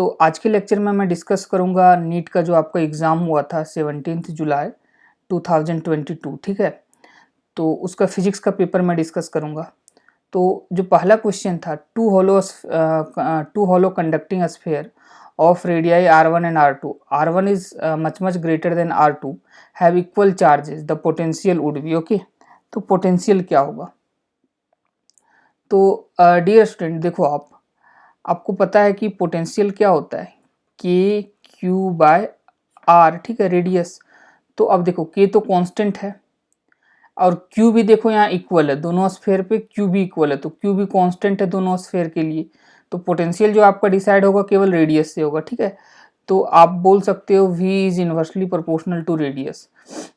तो आज के लेक्चर में मैं डिस्कस करूंगा नीट का जो आपका एग्ज़ाम हुआ था 17 जुलाई 2022, ठीक है। तो उसका फिजिक्स का पेपर मैं डिस्कस करूंगा। तो जो पहला क्वेश्चन था, two hollow conducting sphere of radii r1 and r2, r1 is much greater than r2 have equal charges, the potential would be okay। तो पोटेंशियल क्या होगा? तो डियर स्टूडेंट देखो, आपको पता है कि पोटेंशियल क्या होता है, के क्यू बाय आर, ठीक है, रेडियस। तो अब देखो के तो कांस्टेंट है और क्यू भी देखो यहाँ इक्वल है, दोनों स्फीयर पे क्यू भी इक्वल है, तो क्यू भी कांस्टेंट है दोनों स्फीयर के लिए। तो पोटेंशियल जो आपका डिसाइड होगा केवल रेडियस से होगा, ठीक है। तो आप बोल सकते हो v is inversely proportional to radius,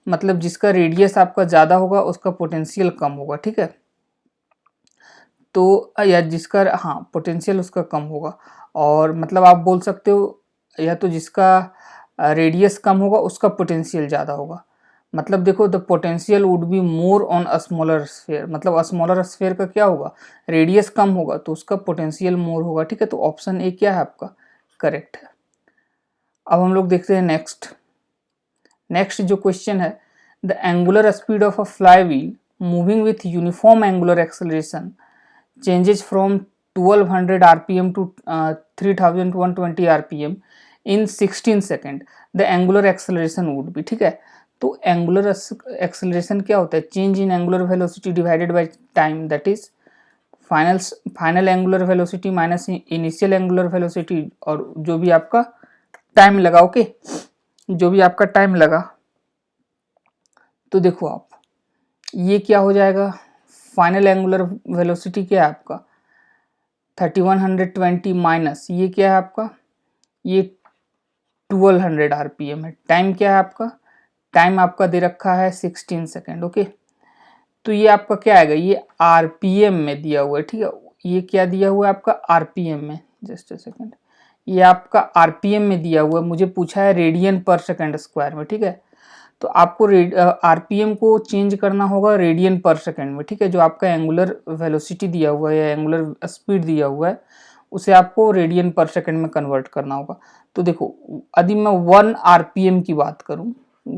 मतलब जिसका रेडियस आपका ज़्यादा होगा उसका पोटेंशियल कम होगा, ठीक है। तो या जिसका हाँ पोटेंशियल उसका कम होगा, और मतलब आप बोल सकते हो या तो जिसका रेडियस कम होगा उसका पोटेंशियल ज़्यादा होगा। मतलब देखो the potential would be more on a smaller sphere, मतलब स्मॉलर स्फीयर का क्या होगा, रेडियस कम होगा तो उसका पोटेंशियल मोर होगा, ठीक है। तो ऑप्शन ए क्या है आपका, करेक्ट है। अब हम लोग देखते हैं नेक्स्ट जो क्वेश्चन है, the angular speed of a fly wheel moving with uniform angular acceleration changes from 1200 rpm to 3120 rpm in 16 second, the angular acceleration would be, ठीक है। तो एंगुलर एक्सेलरेशन क्या होता है, change in angular velocity divided by time, that is final angular velocity minus initial angular velocity, और जो भी आपका टाइम लगा, ओके, जो भी आपका टाइम लगा। तो देखो आप ये क्या हो जाएगा, फाइनल एंगुलर वेलोसिटी क्या है आपका 3120 माइनस ये क्या है आपका, ये 1200 आरपीएम है। टाइम क्या है आपका, टाइम आपका दे रखा है 16 सेकेंड, ओके। तो ये आपका क्या आएगा, ये आरपीएम में दिया हुआ है, ठीक है। ये क्या दिया हुआ है आपका आरपीएम में, जस्ट अ सेकेंड, ये आपका आरपीएम में दिया हुआ है, मुझे पूछा है रेडियन पर सेकेंड स्क्वायर में, ठीक है। तो आपको आरपीएम को चेंज करना होगा रेडियन पर सेकेंड में, ठीक है। जो आपका एंगुलर वेलोसिटी दिया हुआ है या एंगुलर स्पीड दिया हुआ है उसे आपको रेडियन पर सेकेंड में कन्वर्ट करना होगा। तो देखो यदि मैं 1 आरपीएम की बात करूं,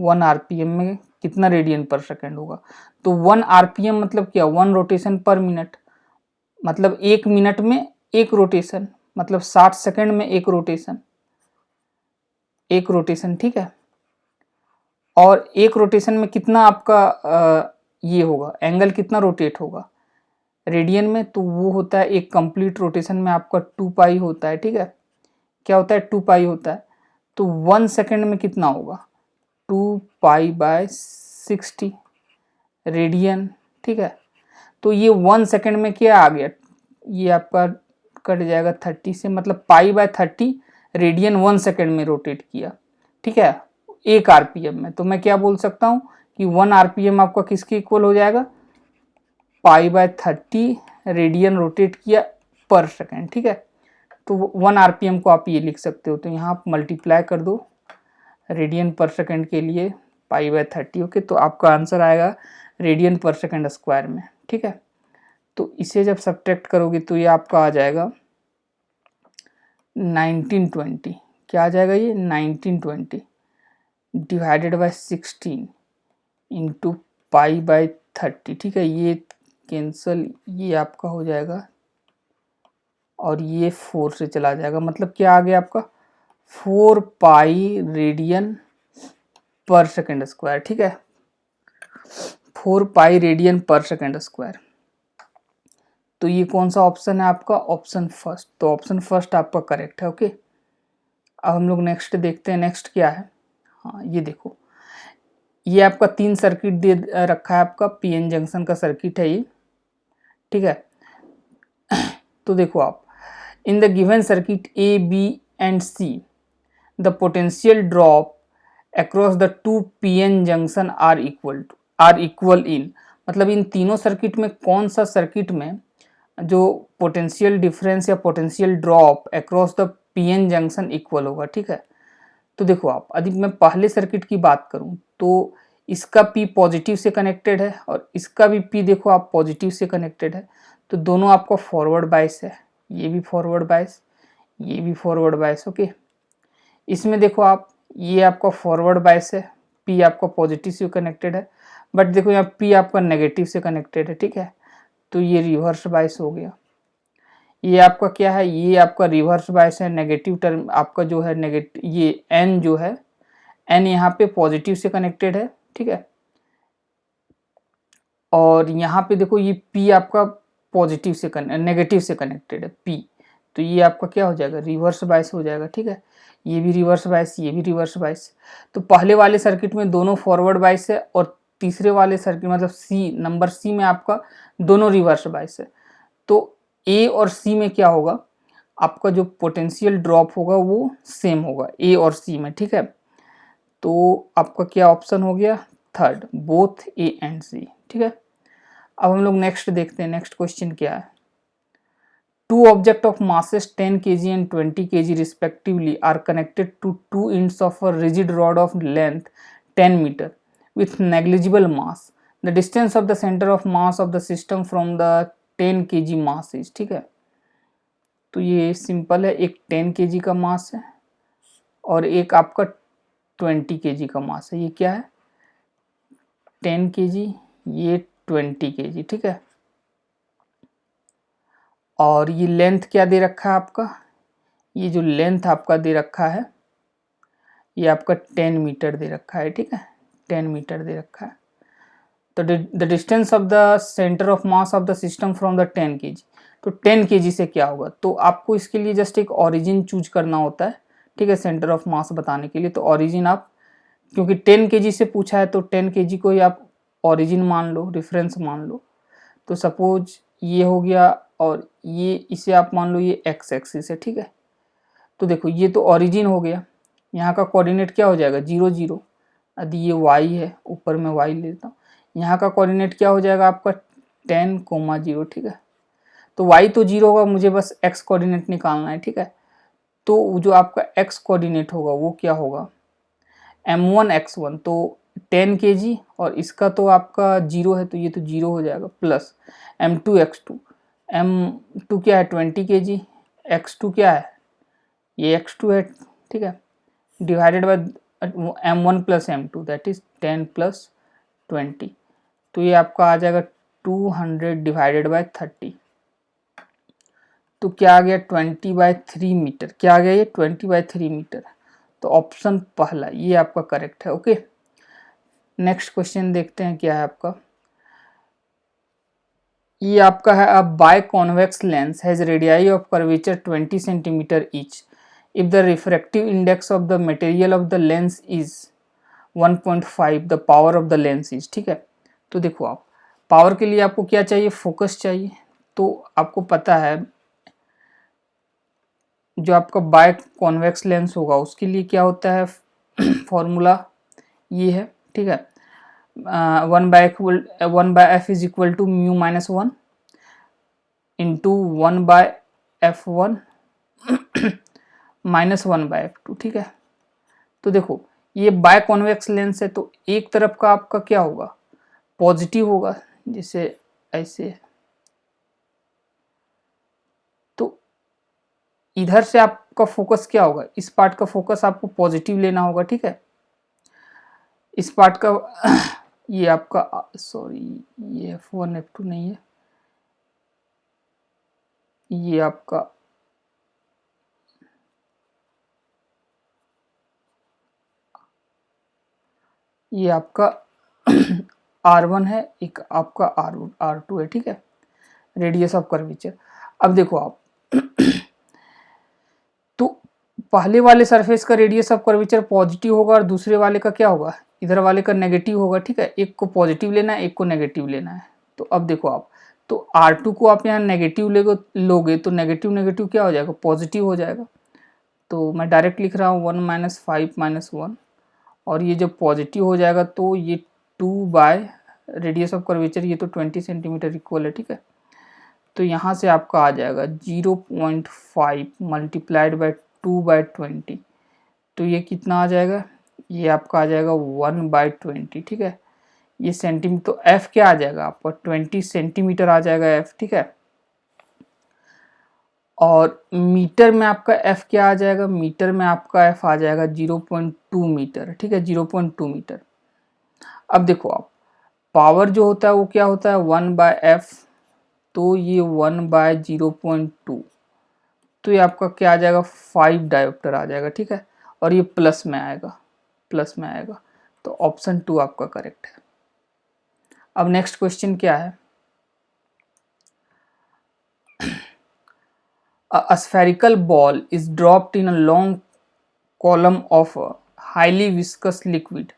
1 आरपीएम में कितना रेडियन पर सेकेंड होगा, तो 1 आरपीएम मतलब क्या, 1 रोटेशन पर मिनट, मतलब 1 मिनट में 1 रोटेशन, मतलब 60 सेकेंड में 1 रोटेशन, ठीक है। और 1 रोटेशन में कितना आपका ये होगा, एंगल कितना रोटेट होगा रेडियन में, तो वो होता है एक कंप्लीट रोटेशन में आपका 2 पाई होता है, ठीक है। क्या होता है, 2 पाई होता है। तो 1 सेकेंड में कितना होगा, 2 पाई बाय 60 रेडियन, ठीक है। तो ये 1 सेकेंड में क्या आ गया, ये आपका कट जाएगा 30 से, मतलब पाई बाय 30 रेडियन 1 सेकेंड में रोटेट किया, ठीक है, 1 आरपीएम में। तो मैं क्या बोल सकता हूँ कि 1 आरपीएम आपका किसके इक्वल हो जाएगा, पाई बाय 30 रेडियन रोटेट किया पर सेकेंड, ठीक है। तो 1 आरपीएम को आप ये लिख सकते हो, तो यहाँ आप मल्टीप्लाई कर दो रेडियन पर सेकेंड के लिए पाई बाय 30, ओके। तो आपका आंसर आएगा रेडियन पर सेकेंड स्क्वायर में, ठीक है। तो इसे जब सब्ट्रैक्ट करोगे तो ये आपका आ जाएगा 1920, क्या आ जाएगा ये 1920 divided by 16 into pi by 30, ठीक है। ये कैंसल, ये आपका हो जाएगा और ये 4 से चला जाएगा, मतलब क्या आ गया आपका 4 पाई रेडियन पर सेकेंड स्क्वायर, ठीक है, 4 पाई रेडियन पर सेकेंड स्क्वायर। तो ये कौन सा ऑप्शन है आपका, ऑप्शन फर्स्ट। तो ऑप्शन फर्स्ट आपका करेक्ट है, ओके। अब हम लोग नेक्स्ट देखते हैं, नेक्स्ट क्या है, हाँ ये देखो, ये आपका 3 सर्किट दे रखा है, आपका पीएन जंक्शन का सर्किट है ये, ठीक है। तो देखो आप, in the given circuit A B and C the potential drop across the 2 PN junction are equal in, मतलब इन तीनों सर्किट में कौन सा सर्किट में जो पोटेंशियल डिफरेंस या potential drop across the PN junction equal होगा, ठीक है। तो देखो आप, यदि मैं पहले सर्किट की बात करूं तो इसका P पॉजिटिव से कनेक्टेड है और इसका भी P देखो आप पॉजिटिव से कनेक्टेड है, तो दोनों आपका फॉरवर्ड बायस है, ये भी फॉरवर्ड बायस, ये भी फॉरवर्ड बायस। ओके, इसमें देखो आप, ये आपका फॉरवर्ड बायस है, पी आपका पॉजिटिव से कनेक्टेड है, बट देखो यहाँ पी आपका नेगेटिव से कनेक्टेड है, ठीक है, तो ये रिवर्स बायस हो गया। ये आपका क्या है, ये आपका रिवर्स बायस है, नेगेटिव टर्म आपका जो है नेगेटिव, ये एन जो है, एन यहाँ पे पॉजिटिव से कनेक्टेड है, ठीक है, और यहाँ पे देखो ये पी आपका पॉजिटिव से नेगेटिव से कनेक्टेड है पी, तो ये आपका क्या हो जाएगा, रिवर्स बायस हो जाएगा, ठीक है, ये भी रिवर्स बायस, ये भी रिवर्स बायस। तो पहले वाले सर्किट में दोनों फॉरवर्ड बायस है, और तीसरे वाले सर्किट मतलब सी, नंबर सी में आपका दोनों रिवर्स बायस है। तो ए और सी में क्या होगा, आपका जो पोटेंशियल ड्रॉप होगा वो सेम होगा ए और सी में, ठीक है। तो आपका क्या ऑप्शन हो गया, थर्ड, बोथ ए एंड सी, ठीक है। अब हम लोग नेक्स्ट देखते हैं, नेक्स्ट क्वेश्चन क्या है। Two object of masses 10 kg and 20 kg respectively are connected to two ends of a rigid rod of length 10 meter with negligible mass. The distance of the center of mass of the system from the 10 kg mass is, ठीक है। तो ये simple है, एक 10 kg का मास है और एक आपका 20 kg का मास है। ये क्या है, 10 kg, ये 20 kg, ठीक है। और ये लेंथ क्या दे रखा है आपका, ये जो लेंथ आपका दे रखा है ये आपका 10 मीटर दे रखा है, ठीक है, 10 मीटर दे रखा है। तो the distance of the centre of mass of the system from the 10 kg, तो 10 kg से क्या होगा, तो आपको इसके लिए जस्ट एक ओरिजिन चूज करना होता है, ठीक है, सेंटर ऑफ मास बताने के लिए। तो ओरिजिन आप, क्योंकि 10 kg से पूछा है तो 10 kg को ही आप ओरिजिन मान लो, रेफरेंस मान लो। तो सपोज ये हो गया, और ये इसे आप मान लो ये एक्स एक्सिस है, ठीक है। तो देखो ये तो ओरिजिन हो गया, यहाँ का कोऑर्डिनेट क्या हो जाएगा, 0 0, यदि ये y है, ऊपर में y लेता हूँ, यहाँ का कोऑर्डिनेट क्या हो जाएगा आपका 10, 0, ठीक है। तो y तो 0 होगा, मुझे बस x कोऑर्डिनेट निकालना है, ठीक है। तो जो आपका x कोऑर्डिनेट होगा वो क्या होगा, m1 x1, तो 10 kg, और इसका तो आपका 0 है तो ये तो 0 हो जाएगा, प्लस m2 x2, m2 क्या है 20 kg, x2 क्या है, ये x2 है, ठीक है, divided by m1 plus m2 that is 10 plus 20, तो ये आपका आ जाएगा 200 डिवाइडेड बाय 30, तो क्या आ गया 20/3 मीटर, क्या आ गया ये 20/3 मीटर। तो ऑप्शन पहला ये आपका करेक्ट है। ओके, नेक्स्ट क्वेश्चन देखते हैं क्या है आपका। ये आपका है, a biconvex lens has radii of curvature 20 centimetre each if the refractive index of the material of the lens is 1.5, the power of the lens is, ठीक है। तो देखो आप, पावर के लिए आपको क्या चाहिए, फोकस चाहिए। तो आपको पता है जो आपका बाय कॉन्वेक्स लेंस होगा उसके लिए क्या होता है, फॉर्मूला ये है, ठीक है, 1/f is equal to mu minus 1 into 1/f1 minus 1/f2, ठीक है। तो देखो ये बाय कॉन्वेक्स लेंस है तो एक तरफ का आपका क्या होगा, पॉजिटिव होगा, जैसे ऐसे, तो इधर से आपका फोकस क्या होगा, इस पार्ट का फोकस आपको पॉजिटिव लेना होगा, ठीक है। इस पार्ट का ये आपका, सॉरी ये f1 f2 नहीं है, ये आपका ये आपका R1 है, एक आपका R2 है, ठीक है, रेडियस ऑफ कर्वेचर। अब देखो आप तो पहले वाले सरफेस का रेडियस ऑफ कर्वेचर पॉजिटिव होगा और दूसरे वाले का क्या होगा, इधर वाले का नेगेटिव होगा, ठीक है। एक को पॉजिटिव लेना है, एक को नेगेटिव लेना है। तो अब देखो आप, तो R2 को आप यहाँ नेगेटिव लोगे तो नेगेटिव नेगेटिव क्या हो जाएगा, पॉजिटिव हो जाएगा। तो मैं डायरेक्ट लिख रहा हूँ 1 - 5 - 1, और ये जब पॉजिटिव हो जाएगा तो ये 2 बाय रेडियस ऑफ कर्वेचर, ये तो 20 सेंटीमीटर इक्वल है, ठीक है। तो यहाँ से आपका आ जाएगा 0.5 मल्टीप्लाइड बाय 2/20, तो ये कितना आ जाएगा, ये आपका आ जाएगा 1/20, ठीक है। ये सेंटीमीटर, तो f क्या आ जाएगा आपका 20 सेंटीमीटर आ जाएगा f, ठीक है। और मीटर में आपका एफ क्या आ जाएगा, मीटर में आपका एफ आ जाएगा 0.2 मीटर, ठीक है, 0.2 मीटर। अब देखो आप, पावर जो होता है वो क्या होता है 1/f, तो ये 1/0.2, तो ये आपका क्या आ जाएगा 5 डायोप्टर आ जाएगा, ठीक है, और ये प्लस में आएगा, प्लस में आएगा, तो ऑप्शन 2 आपका करेक्ट है। अब नेक्स्ट क्वेश्चन क्या है, a spherical ball is dropped in a long column of a highly viscous liquid.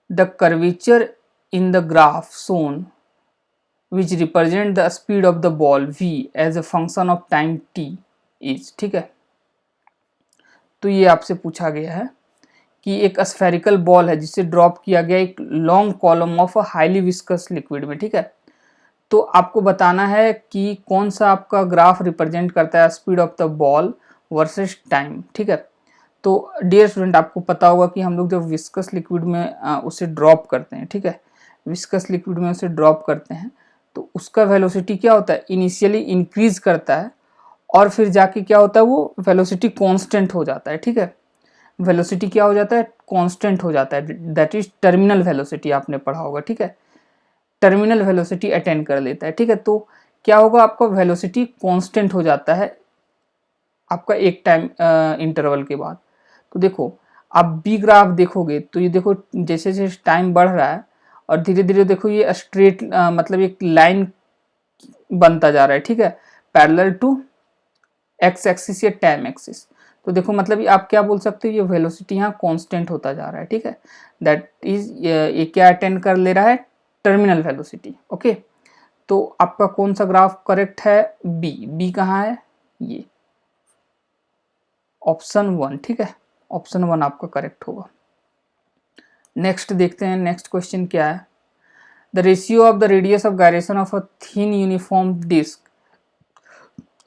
The curvature in the graph shown, which represent the speed of the ball v as a function of time t is, ठीक है। तो ये आपसे पूछा गया है कि एक स्फेरिकल बॉल है जिसे ड्रॉप किया गया एक long column of a highly viscous liquid में, ठीक है। तो आपको बताना है कि कौन सा आपका ग्राफ रिप्रेजेंट करता है speed of the ball versus time, ठीक है। तो डियर स्टूडेंट, आपको पता होगा कि हम लोग जब विस्कस लिक्विड में उसे ड्रॉप करते हैं, ठीक है, विस्कस लिक्विड में उसे ड्रॉप करते हैं तो उसका वेलोसिटी क्या होता है, इनिशियली इंक्रीज करता है और फिर जाके क्या होता है वो वेलोसिटी कांस्टेंट हो जाता है, ठीक है। वेलोसिटी क्या हो जाता है, कांस्टेंट हो जाता है, दैट इज टर्मिनल वेलोसिटी, आपने पढ़ा होगा, ठीक है। टर्मिनल वेलोसिटी अटेन कर लेता है, ठीक है। तो क्या होगा, आपका वेलोसिटी कांस्टेंट हो जाता है आपका एक टाइम इंटरवल के बाद। तो देखो आप बी ग्राफ देखोगे तो ये देखो जैसे जैसे टाइम बढ़ रहा है और धीरे धीरे देखो ये स्ट्रेट मतलब एक लाइन बनता जा रहा है, ठीक है, पैरेलल टू एक्स एक्सिस या टाइम एक्सिस। तो देखो मतलब आप क्या बोल सकते हो, ये वेलोसिटी यहाँ कांस्टेंट होता जा रहा है, ठीक है, दैट इज ये क्या अटेंड कर ले रहा है, टर्मिनल वेलोसिटी, ओके। तो आपका कौन सा ग्राफ करेक्ट है, बी, बी कहाँ है, ये ऑप्शन 1, ठीक है, ऑप्शन 1 आपका करेक्ट होगा। नेक्स्ट देखते हैं, नेक्स्ट क्वेश्चन क्या है, the ratio of the radius of gyration of a thin uniform disc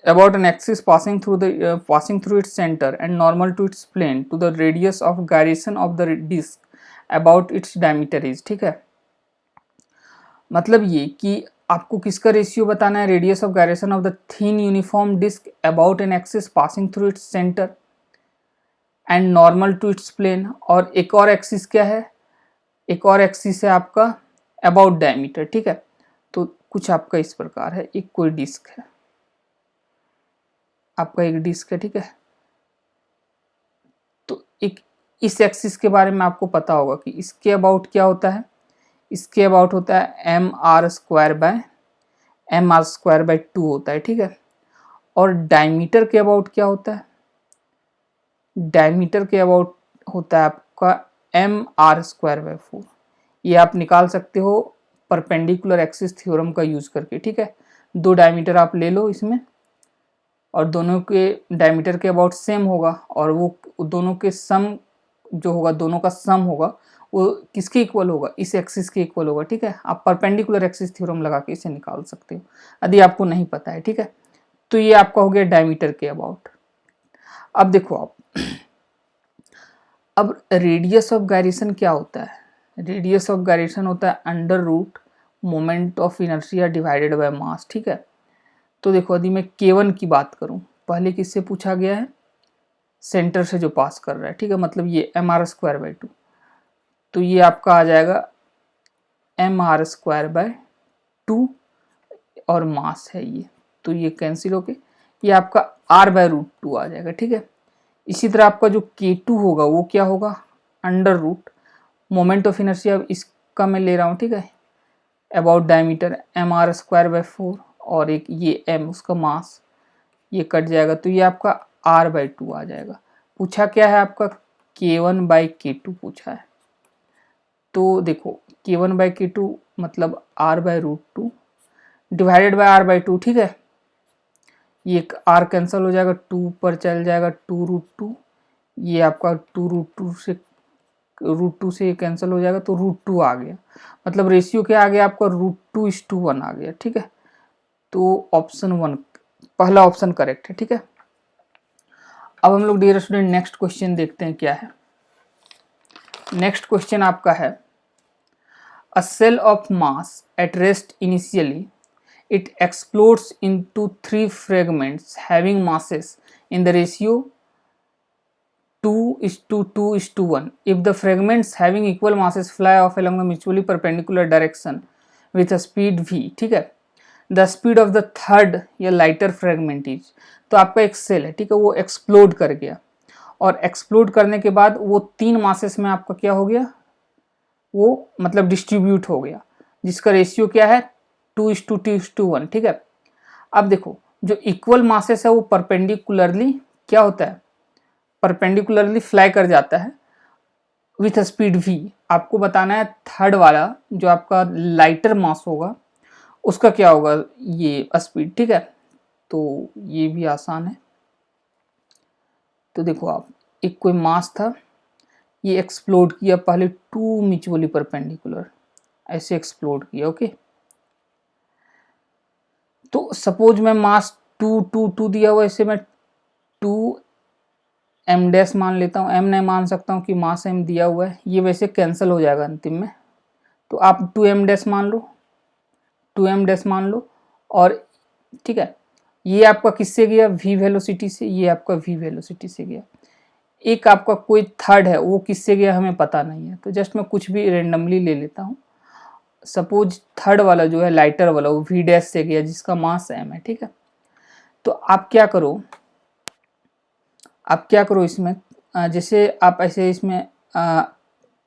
about an axis passing through its center and normal to its plane to the radius of gyration of the disk about its diameter is, ठीक है। मतलब ये कि आपको किसका ratio बताना है, radius of gyration of the thin uniform disc about an axis passing through its centre and normal to its plane, और एक और एक्सिस क्या है, एक और एक्सिस है आपका अबाउट डायमीटर, ठीक है। तो कुछ आपका इस प्रकार है, एक कोई डिस्क है, आपका एक डिस्क है, ठीक है। तो एक इस एक्सिस के बारे में आपको पता होगा कि इसके अबाउट क्या होता है, इसके अबाउट होता है mr² होता है, ठीक है। और डायमीटर के अबाउट क्या होता है, डायमीटर के अबाउट होता है आपका mr²/4। ये आप निकाल सकते हो परपेंडिकुलर एक्सिस थ्योरम का यूज करके, ठीक है। दो डायमीटर आप ले लो इसमें और दोनों के डायमीटर के अबाउट सेम होगा और वो दोनों के सम जो होगा, दोनों का सम होगा वो किसके इक्वल होगा, इस एक्सिस के इक्वल होगा, ठीक है। आप परपेंडिकुलर एक्सिस थ्योरम लगा के इसे निकाल सकते हो यदि आपको नहीं पता है, ठीक है। तो ये आपका हो गया डायमीटर के अबाउट। अब देखो आप, अब रेडियस ऑफ गायरेशन क्या होता है, रेडियस ऑफ गायरेशन होता है under root moment of inertia divided by mass, ठीक है। तो देखो यदि मैं K1 की बात करूं, पहले किससे पूछा गया है, सेंटर से जो पास कर रहा है, ठीक है, मतलब ये mr²/2, तो ये आपका आ जाएगा mr²/2 और मास है ये, तो ये कैंसिल होके ये आपका r/√2 आ जाएगा, ठीक है। इसी तरह आपका जो K2 होगा वो क्या होगा, under root moment of inertia, इसका मैं ले रहा हूँ, ठीक है, अबाउट डायमीटर mr²/4 और एक ये m उसका मास, ये कट जाएगा तो ये आपका r/2 आ जाएगा। पूछा क्या है आपका, K1/K2 पूछा है। तो देखो K1/K2 मतलब r/√2 डिवाइडेड बाय r/2, ठीक है। ये एक r कैंसिल हो जाएगा, 2 पर चल जाएगा 2√2, ये आपका 2√2 से कैंसिल हो जाएगा तो √2 आ गया, मतलब रेशियो क्या आ गया आपका, √2:1 आ गया, ठीक है। तो ऑप्शन 1 पहला ऑप्शन करेक्ट है, ठीक है। अब हम लोग डियर स्टूडेंट नेक्स्ट क्वेश्चन देखते हैं क्या है। नेक्स्ट क्वेश्चन आपका है, a shell of mass at rest initially it explodes into 3 fragments having masses in the ratio 2:2:1. If the fragments having equal masses fly off along the mutually perpendicular direction with a speed v, ठीक है, the speed of the third या lighter fragment is, तो आपका एक cell है, ठीक है, वो एक्सप्लोड कर गया और एक्सप्लोड करने के बाद वो 3 मासेस में आपका क्या हो गया, वो मतलब डिस्ट्रीब्यूट हो गया, जिसका रेशियो क्या है 2:2:1, ठीक है। अब देखो जो इक्वल मासेस है वो परपेंडिकुलरली क्या होता है, परपेंडिकुलरली फ्लाई कर जाता है विथ स्पीड v। आपको बताना है थर्ड वाला जो आपका लाइटर मास होगा उसका क्या होगा ये स्पीड, ठीक है। तो ये भी आसान है। तो देखो आप, एक कोई मास था, ये एक्सप्लोड किया पहले 2 म्यूचुअली परपेंडिकुलर, ऐसे एक्सप्लोड किया, ओके। तो सपोज मैं मास 2 दिया हुआ, इसे मैं 2 m डैश मान लेता हूँ, m नहीं मान सकता हूँ कि मास m दिया हुआ है, ये वैसे कैंसिल हो जाएगा अंतिम में, तो आप 2m डैश मान लो, 2m डैश मान लो, और ठीक है, ये आपका किससे गया, v वेलोसिटी से, ये आपका v वेलोसिटी से गया। एक आपका कोई थर्ड है वो किससे गया हमें पता नहीं है, तो जस्ट मैं कुछ भी रेंडमली ले लेता हूँ। सपोज थर्ड वाला जो है लाइटर वाला वो v डैश से गया जिसका मास m है, ठीक है। तो आप क्या करो, इसमें जैसे आप ऐसे इसमें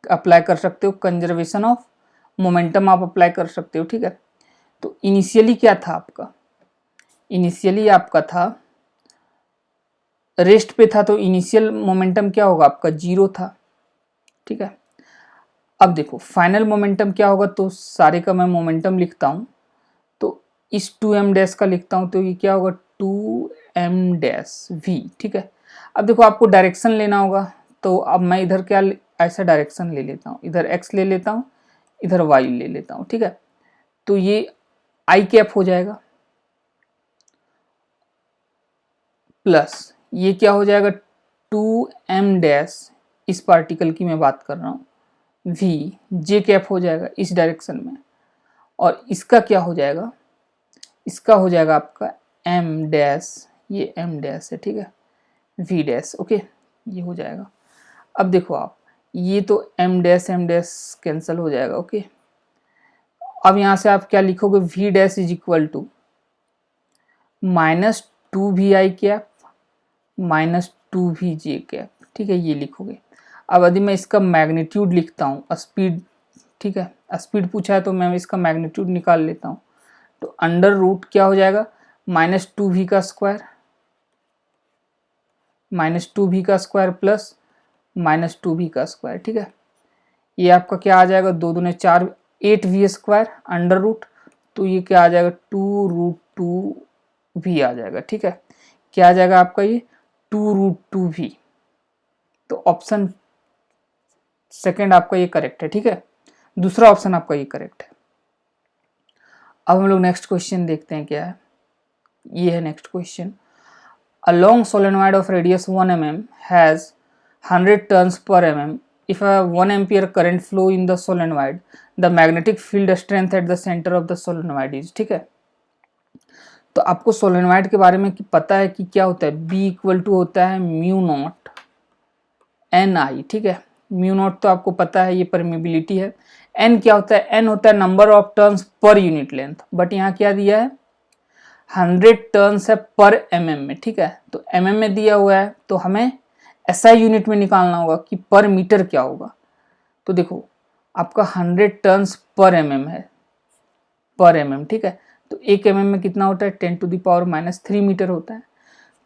अप्लाई कर सकते हो, कंजर्वेशन ऑफ मोमेंटम आप अप्लाई कर सकते हो, ठीक है। तो इनिशियली क्या था आपका, इनिशियली आपका था रेस्ट पे था, तो इनिशियल मोमेंटम क्या होगा आपका 0 था, ठीक है। अब देखो फाइनल मोमेंटम क्या होगा, तो सारे का मैं मोमेंटम लिखता हूँ, तो इस 2m डैश का लिखता हूँ, तो ये क्या होगा 2m डैश v, ठीक है। अब देखो आपको डायरेक्शन लेना होगा, तो अब मैं इधर क्या ऐसा डायरेक्शन ले लेता हूँ, इधर x ले लेता हूँ, इधर y ले लेता हूँ, ठीक है। तो ये i कैप हो जाएगा प्लस ये क्या हो जाएगा 2m डैश, इस पार्टिकल की मैं बात कर रहा हूँ, v j कैप हो जाएगा इस डायरेक्शन में, और इसका क्या हो जाएगा, इसका हो जाएगा आपका m डैश, ये m डैश है, ठीक है, v डैश, ओके, ये हो जाएगा। अब देखो आप, ये तो m डैश कैंसिल हो जाएगा, ओके। अब यहाँ से आप क्या लिखोगे, v dash is equal to -2vi cap -2vj cap, ठीक है, ये लिखोगे। अब यदि मैं इसका मैग्नीट्यूड लिखता हूँ, स्पीड, ठीक है, स्पीड पूछा है तो मैं इसका मैग्नीट्यूड निकाल लेता हूँ, तो अंडर रूट क्या हो जाएगा -2v का स्क्वायर, -2v का स्क्वायर प्लस -2v का स्क्वायर, ठीक है। ये आपका क्या आ जाएगा, 2 दूने 4, 8v स्क्वायर अंडर रूट, तो ये क्या आ जाएगा 2√2v आ जाएगा, ठीक है। क्या आ जाएगा आपका ये 2√2v, तो ऑप्शन सेकंड आपका ये करेक्ट है, ठीक है, दूसरा ऑप्शन आपका ये करेक्ट है। अब हम लोग नेक्स्ट क्वेश्चन देखते हैं क्या है, ये है next question. A long solenoid of radius 1 mm has 100 turns per mm. If a 1 ampere current flow in the solenoid, the magnetic field strength at the center of the solenoid is, ठीक है। तो आपको solenoid के बारे में पता है कि क्या होता है, B इक्वल टू होता है म्यू नॉट Ni, ठीक है। म्यू नॉट तो आपको पता है ये परमिबिलिटी है, N क्या होता है, N होता है number of turns per unit length, but यहाँ क्या दिया है 100 टर्न्स है पर mm में, ठीक है। तो mm में दिया हुआ है तो हमें SI यूनिट में निकालना होगा कि पर मीटर क्या होगा। तो देखो आपका 100 टर्न्स पर mm है, पर mm, ठीक है। तो 1 mm में कितना होता है 10⁻³ मीटर होता है,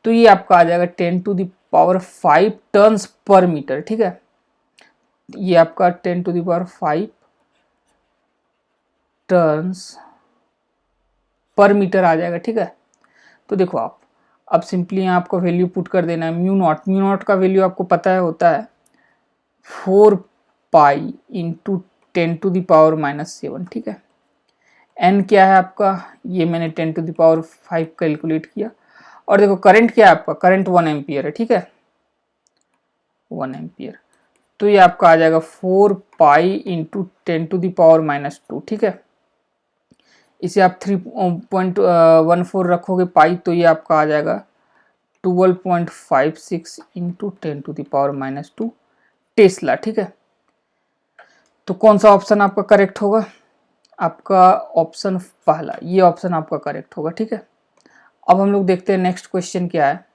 तो ये आपका आ जाएगा 10⁵ टर्न्स पर मीटर, ठीक है। ये आपका 10⁵ टर्न्स पर मीटर आ जाएगा, ठीक है। तो देखो आप, अब सिंपली यहाँ आपको वैल्यू पुट कर देना है, म्यू नॉट का वैल्यू आपको पता है होता है 4 पाई इंटू 10⁻⁻⁷, ठीक है। एन क्या है आपका, ये मैंने 10⁵ कैलकुलेट किया, और देखो करंट क्या है आपका, करंट 1 एम्पियर है, ठीक है, 1 एम्पियर, तो ये आपका आ जाएगा 4 पाई इंटू 10⁻⁻², ठीक है। इसे आप 3.14 रखोगे पाई, तो ये आपका आ जाएगा 12.56 इंटू 10⁻⁻² टेस्ला। ठीक है, तो कौन सा ऑप्शन आपका करेक्ट होगा? आपका ऑप्शन पहला, ये ऑप्शन आपका करेक्ट होगा। ठीक है, अब हम लोग देखते हैं नेक्स्ट क्वेश्चन क्या है।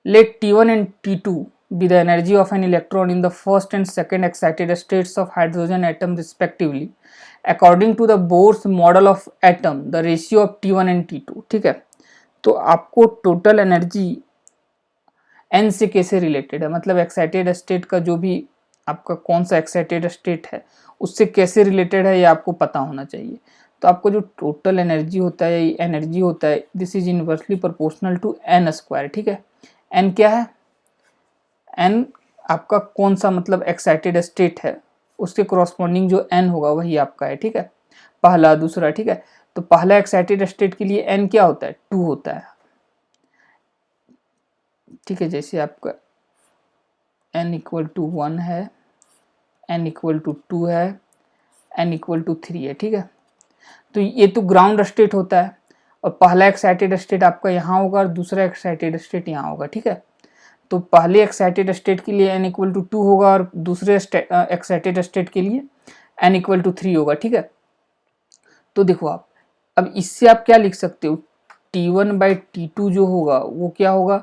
Let T1 and T2 be the energy of an electron in the first and second excited states of hydrogen atom respectively according to the Bohr's model of atom, the ratio of T1 and T2। ठीक है, तो आपको total energy n से कैसे related है, मतलब excited state का जो भी आपका कौन सा एक्साइटेड स्टेट है उससे कैसे रिलेटेड है, ये आपको पता होना चाहिए। तो आपको जो टोटल एनर्जी होता है, ये एनर्जी होता है, this is inversely proportional to n square. ठीक है, n क्या है? n आपका कौन सा मतलब एक्साइटेड स्टेट है, उसके कॉरस्पॉन्डिंग जो n होगा वही आपका है। ठीक है, पहला दूसरा। ठीक है, तो पहला एक्साइटेड स्टेट के लिए n क्या होता है? 2 होता है। ठीक है, जैसे आपका n इक्वल टू 1 है, n इक्वल टू 2 है, n इक्वल टू 3 है। ठीक है, तो ये तो ग्राउंड स्टेट होता है, और पहला एक्साइटेड स्टेट आपका यहाँ होगा और दूसरा एक्साइटेड स्टेट यहाँ होगा। ठीक है, तो पहले एक्साइटेड स्टेट के लिए n इक्वल टू 2 होगा और दूसरे एक्साइटेड स्टेट के लिए n इक्वल टू 3 होगा। ठीक है, तो देखो आप, अब इससे आप क्या लिख सकते हो? T1/T2 जो होगा वो क्या होगा?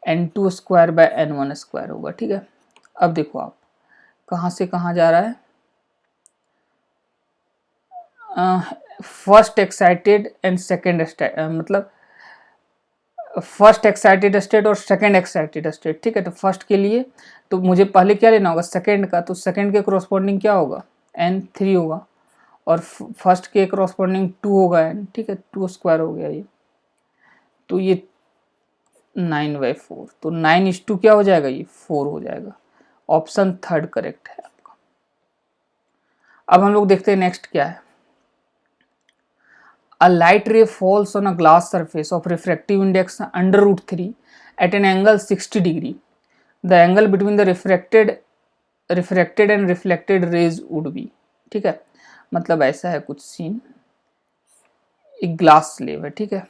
n2 square by n1 square होगा। ठीक है, अब देखो आप कहाँ से कहाँ जा रहा है। फर्स्ट एक्साइटेड एंड सेकेंड मतलब फर्स्ट एक्साइटेड स्टेट और सेकेंड एक्साइटेड स्टेट। ठीक है, तो फर्स्ट के लिए तो मुझे पहले क्या लेना होगा? सेकेंड का, तो सेकेंड के कॉरस्पॉन्डिंग क्या होगा? n3 होगा, और फर्स्ट के कॉरस्पॉन्डिंग 2 होगा n। ठीक है, 2 स्क्वायर हो गया ये, तो ये 9/4, तो 9:2 क्या हो जाएगा? ये 4 हो जाएगा। ऑप्शन थर्ड करेक्ट है आपका। अब हम लोग देखते हैं नेक्स्ट क्या है। A light ray falls on a glass surface of refractive index under √3 at an angle 60 degree. The angle between the refracted and reflected rays would be। ठीक है, मतलब ऐसा है कुछ सीन, एक ग्लास स्लेब है। ठीक है,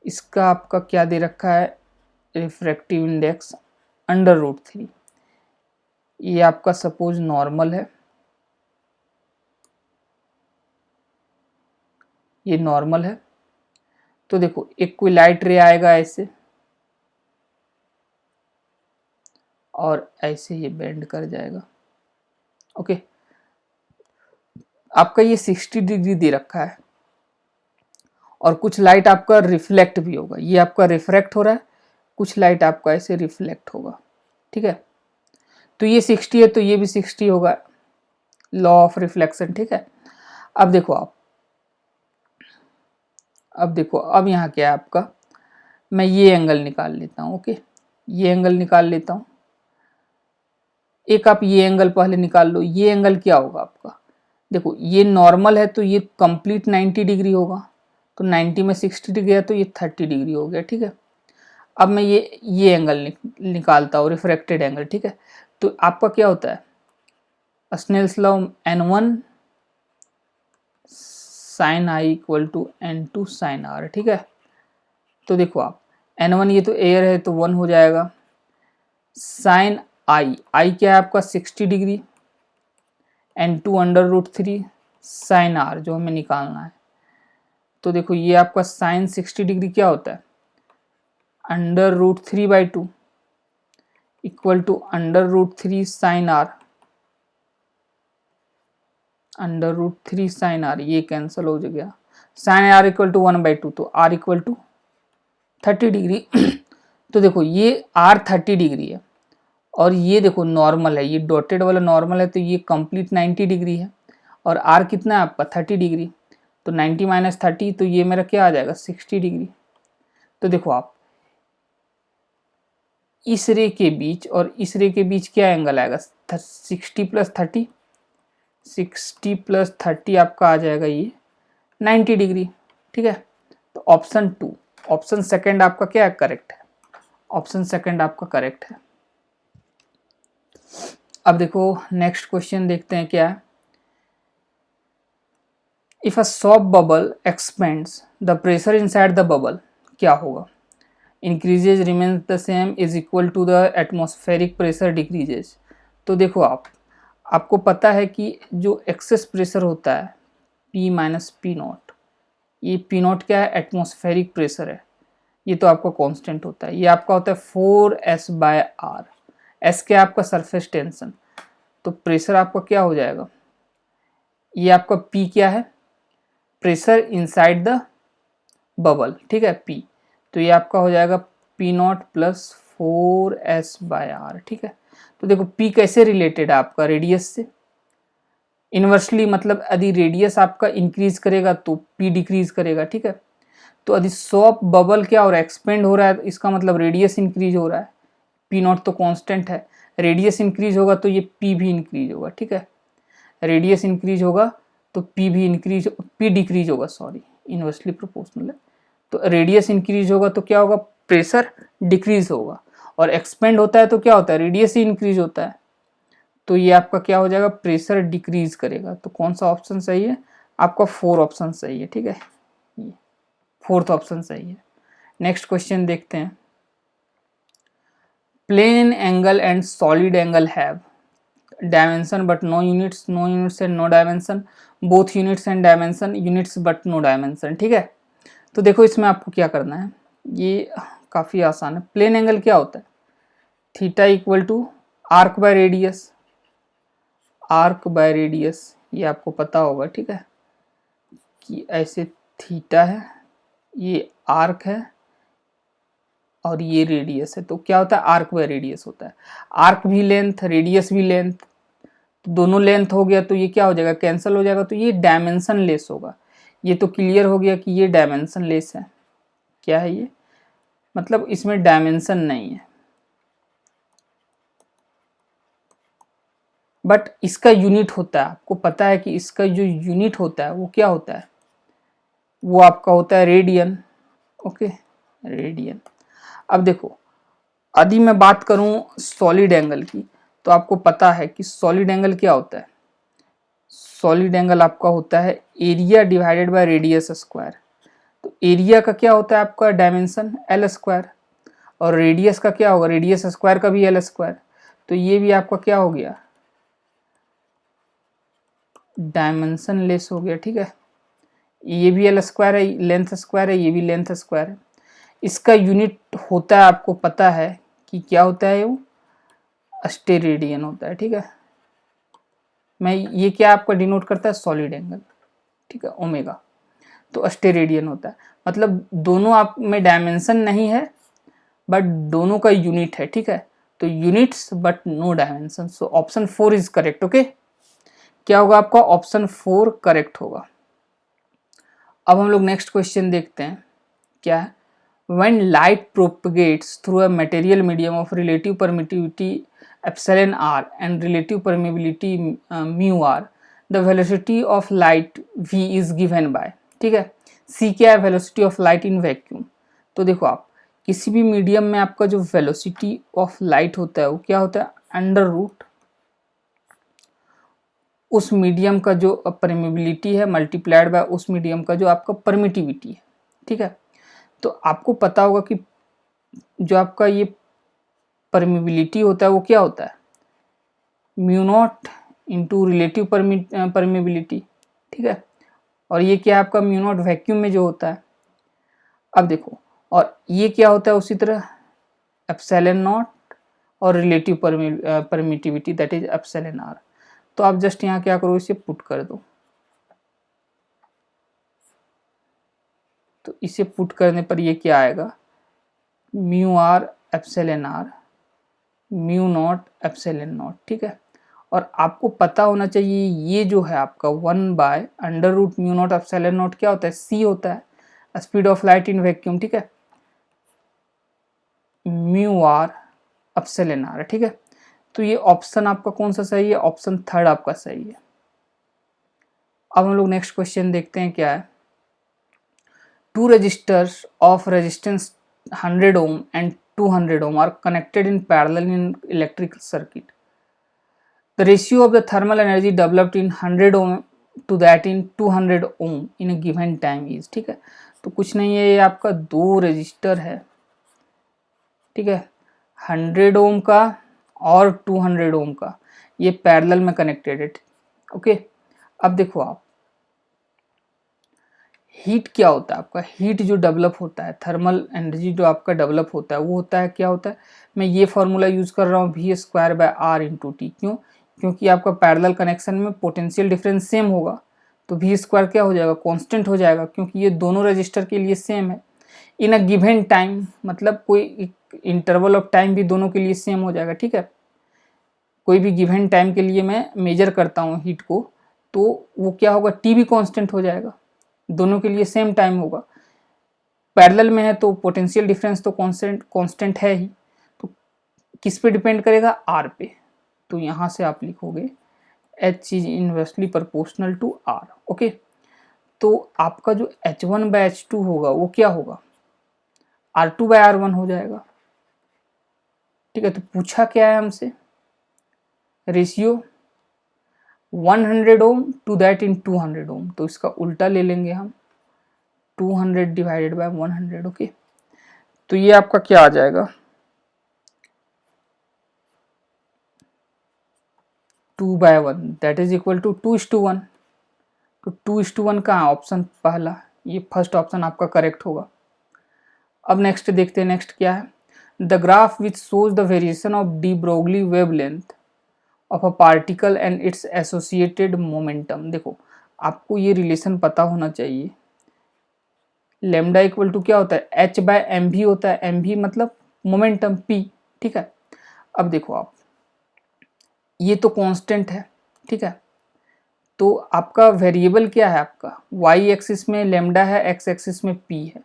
इसका आपका क्या दे रखा है? Refractive index under √3। ये आपका सपोज नॉर्मल है, ये नॉर्मल है। तो देखो एक कोई लाइट रे आएगा ऐसे, और ऐसे ये बेंड कर जाएगा। ओके, आपका ये 60 डिग्री दे रखा है, और कुछ लाइट आपका रिफ्लेक्ट भी होगा। ये आपका रिफ्रैक्ट हो रहा है, कुछ लाइट आपका ऐसे रिफ्लेक्ट होगा। ठीक है, तो ये 60 है तो ये भी 60 होगा, लॉ ऑफ रिफ्लेक्शन। ठीक है, अब देखो आप, अब देखो अब यहाँ क्या है आपका, मैं ये एंगल निकाल लेता हूँ। ओके, ये एंगल निकाल लेता हूँ। एक आप ये एंगल पहले निकाल लो। ये एंगल क्या होगा आपका? देखो ये नॉर्मल है तो ये कंप्लीट 90 डिग्री होगा, तो 90 में 60 डिग्री है तो ये 30 डिग्री हो गया। ठीक है, अब मैं ये एंगल निकालता हूँ, रिफ्रैक्टेड एंगल। ठीक है, तो आपका क्या होता है? Snell's law n1 sine I equal to n2 sine R. ठीक है, तो देखो आप n1 ये तो एयर है तो 1 हो जाएगा, साइन आई क्या है आपका? 60 degree, n2 under √3 sine are जो हमें निकालना है। तो देखो ये आपका साइन 60 डिग्री क्या होता है? Under √3/2 equal to under √3 sine R, under √3 sine R, ये कैंसिल हो गया। साइन आर इक्वल टू 1/2, तो आर इक्वल टू 30 डिग्री। तो देखो ये आर 30 डिग्री है, और ये देखो नॉर्मल है, ये डॉटेड वाला नॉर्मल है, तो ये कंप्लीट 90 डिग्री है, और आर कितना है आपका? 30 डिग्री, तो 90 माइनस 30, तो ये मेरा क्या आ जाएगा? 60 डिग्री। तो देखो आप इस रे के बीच और इस रे के बीच क्या एंगल आएगा? 60 प्लस 30, 60 प्लस 30 आपका आ जाएगा ये 90 डिग्री। ठीक है, तो ऑप्शन 2, ऑप्शन सेकंड आपका क्या है? करेक्ट है। ऑप्शन सेकंड आपका करेक्ट है। अब देखो नेक्स्ट क्वेश्चन देखते हैं क्या है। If a soft bubble expands the pressure inside the bubble क्या होगा? Increases remains the same is equal to the atmospheric pressure decreases. तो देखो आपको पता है कि जो एक्सेस प्रेशर होता है P माइनस पी नॉट, ये पी नॉट क्या है? एटमॉस्फेरिक प्रेशर है। ये तो आपका कांस्टेंट होता है। ये आपका होता है 4S/R। एस क्या है? आपका सरफेस टेंशन। तो प्रेशर आपका क्या हो जाएगा? ये आपका P क्या है? प्रेशर इनसाइड द बबल, ठीक है, P। तो ये आपका हो जाएगा P नॉट प्लस 4S/R, ठीक है। तो देखो P कैसे रिलेटेड है आपका रेडियस से, इनवर्सली, मतलब यदि रेडियस आपका इंक्रीज करेगा तो P डिक्रीज करेगा, ठीक है। तो यदि सॉफ्ट बबल क्या हो रहा है? एक्सपेंड हो रहा है, इसका मतलब रेडियस इंक्रीज हो रहा है। P नॉट तो कांस्टेंट है, रेडियस इंक्रीज होगा तो ये P भी इंक्रीज होगा, ठीक है। रेडियस इंक्रीज होगा तो P भी इंक्रीज, P डिक्रीज होगा, सॉरी, इनवर्सली प्रोपोर्शनल है। तो रेडियस इंक्रीज होगा तो क्या होगा? प्रेशर डिक्रीज होगा। और एक्सपेंड होता है तो क्या होता है? रेडियस ही इंक्रीज होता है। तो ये आपका क्या हो जाएगा? प्रेशर डिक्रीज करेगा। तो कौन सा ऑप्शन सही है? आपका 4 ऑप्शन सही है, ठीक है, ये 4th ऑप्शन सही है। नेक्स्ट क्वेश्चन देखते हैं। Plane angle and solid angle have dimension but no units and no dimension, both units and dimension, units but no dimension, ठीक है। तो देखो इसमें आपको क्या करना है, ये काफ़ी आसान है। प्लेन एंगल क्या होता है? Theta equal to arc by radius, arc by radius, ये आपको पता होगा, ठीक है, कि ऐसे थीटा है, ये आर्क है और ये रेडियस है। तो क्या होता है? आर्क बाय रेडियस होता है। आर्क भी लेंथ, रेडियस भी लेंथ, तो दोनों लेंथ हो गया तो ये क्या हो जाएगा? कैंसिल हो जाएगा, तो ये डायमेंशन लेस होगा। ये तो क्लियर हो गया कि ये डायमेंशन लेस है। क्या है ये? मतलब इसमें डायमेंशन नहीं है, बट इसका यूनिट होता है। आपको पता है कि इसका जो यूनिट होता है वो क्या होता है? वो आपका होता है रेडियन, ओके, रेडियन। अब देखो यदि मैं बात करूं सॉलिड एंगल की, तो आपको पता है कि सॉलिड एंगल क्या होता है? सॉलिड एंगल आपका होता है area divided by radius square. तो एरिया का क्या होता है आपका? Dimension L square. और रेडियस का क्या होगा? रेडियस स्क्वायर का भी एल स्क्वायर। तो ये भी आपका क्या हो गया? डायमेंशन लेस हो गया, ठीक है। ये भी एल स्क्वायर है, लेंथ स्क्वायर है, ये भी लेंथ स्क्वायर है। इसका यूनिट होता है, आपको पता है कि क्या होता है? वो स्टेरेडियन होता है, ठीक है। मैं ये क्या आपका डिनोट करता है? सॉलिड एंगल, ठीक है, ओमेगा। तो स्टेरेडियन होता है, मतलब दोनों आप में डायमेंशन नहीं है बट दोनों का यूनिट है, ठीक है। तो units but no dimension, so option 4 is correct, okay. क्या होगा आपका? ऑप्शन 4 करेक्ट होगा। अब हम लोग नेक्स्ट क्वेश्चन देखते हैं क्या है। When light propagates through a material medium of relative permittivity epsilon r and relative permeability mu r, the velocity of light v is given by, ठीक है। c क्या है? Velocity of light in vacuum. तो देखो आप किसी भी medium में आपका जो वेलोसिटी ऑफ लाइट होता है वो क्या होता है? अंडर रूट उस मीडियम का जो परमेबिलिटी है मल्टीप्लाइड बाय उस मीडियम का जो आपका परमिटिविटी है, ठीक है। तो आपको पता होगा कि जो आपका ये परमिबिलिटी होता है वो क्या होता है? Mu naught into relative permeability, ठीक है। और ये क्या है आपका? म्यू नॉट वैक्यूम में जो होता है। अब देखो, और ये क्या होता है उसी तरह? एप्सिलॉन नॉट और relative permittivity that is epsilon R. तो आप जस्ट यहाँ क्या करो? इसे पुट कर दो। तो इसे पुट करने पर ये क्या आएगा? Mu R epsilon R mu naught epsilon naught, ठीक है। और आपको पता होना चाहिए ये जो है आपका 1/√μ नॉट एप्सिलॉन नॉट क्या होता है? c होता है, speed of light in vacuum, ठीक है, म्यू आर एप्सिलॉन आर, ठीक है। तो ये ऑप्शन आपका कौन सा सही है? ऑप्शन 3 आपका सही है। अब हम लोग नेक्स्ट क्वेश्चन देखते हैं क्या है। Two resistors of resistance 100 ohm and 200 ohm are connected in parallel in electrical circuit. The ratio of the thermal energy developed in 100 ohm to that in 200 ohm in a given time is, ठीक है। तो कुछ नहीं है, ये आपका 2 register है, ठीक है, 100 ओम का और 200 ओम का, ये पैरेलल में कनेक्टेड है, ओके। अब देखो आप, हीट क्या होता है आपका, हीट जो डेवलप होता है, थर्मल एनर्जी जो आपका डेवलप होता है वो होता है, क्या होता है, मैं ये फॉर्मूला यूज कर रहा हूँ v²/r/t, क्यों, क्योंकि आपका पैरेलल कनेक्शन में पोटेंशियल डिफरेंस सेम होगा, तो v² क्या हो जाएगा, कांस्टेंट हो जाएगा, क्योंकि ये दोनों रजिस्टर के लिए सेम है। इन अ गिवन टाइम मतलब कोई इंटरवल ऑफ टाइम भी दोनों के लिए सेम हो जाएगा, ठीक है। कोई भी गिवन टाइम के लिए मैं मेजर करता हूँ हीट को, तो वो क्या होगा, टी भी कांस्टेंट हो जाएगा, दोनों के लिए सेम टाइम होगा। पैरेलल में है तो पोटेंशियल डिफरेंस तो कांस्टेंट है ही, तो किस पे डिपेंड करेगा, आर पे। तो यहाँ से आप लिखोगे H is inversely proportional to R, okay. तो आपका जो H1/H2 होगा वो क्या होगा, R2/R1 हो जाएगा, ठीक है। तो पूछा क्या है हमसे, ratio 100 ohm to that in 200 ohm, तो इसका उल्टा ले लेंगे हम, 200 डिवाइडेड बाय 100, ओके। तो ये आपका क्या आ जाएगा, 2/1 दैट इज इक्वल टू 2:1। तो 2:1 का ऑप्शन पहला, ये फर्स्ट ऑप्शन आपका करेक्ट होगा। अब नेक्स्ट देखते हैं, नेक्स्ट क्या है, the graph which shows the variation of de Broglie wavelength of a particle and it's associated momentum. देखो आपको ये रिलेशन पता होना चाहिए, लेमडा इक्वल टू क्या होता है, h/mv होता है, mv मतलब मोमेंटम p, ठीक है। अब देखो आप, ये तो कांस्टेंट है, ठीक है, तो आपका वेरिएबल क्या है, आपका y एक्सिस में लेमडा है, x एक्सिस में p है,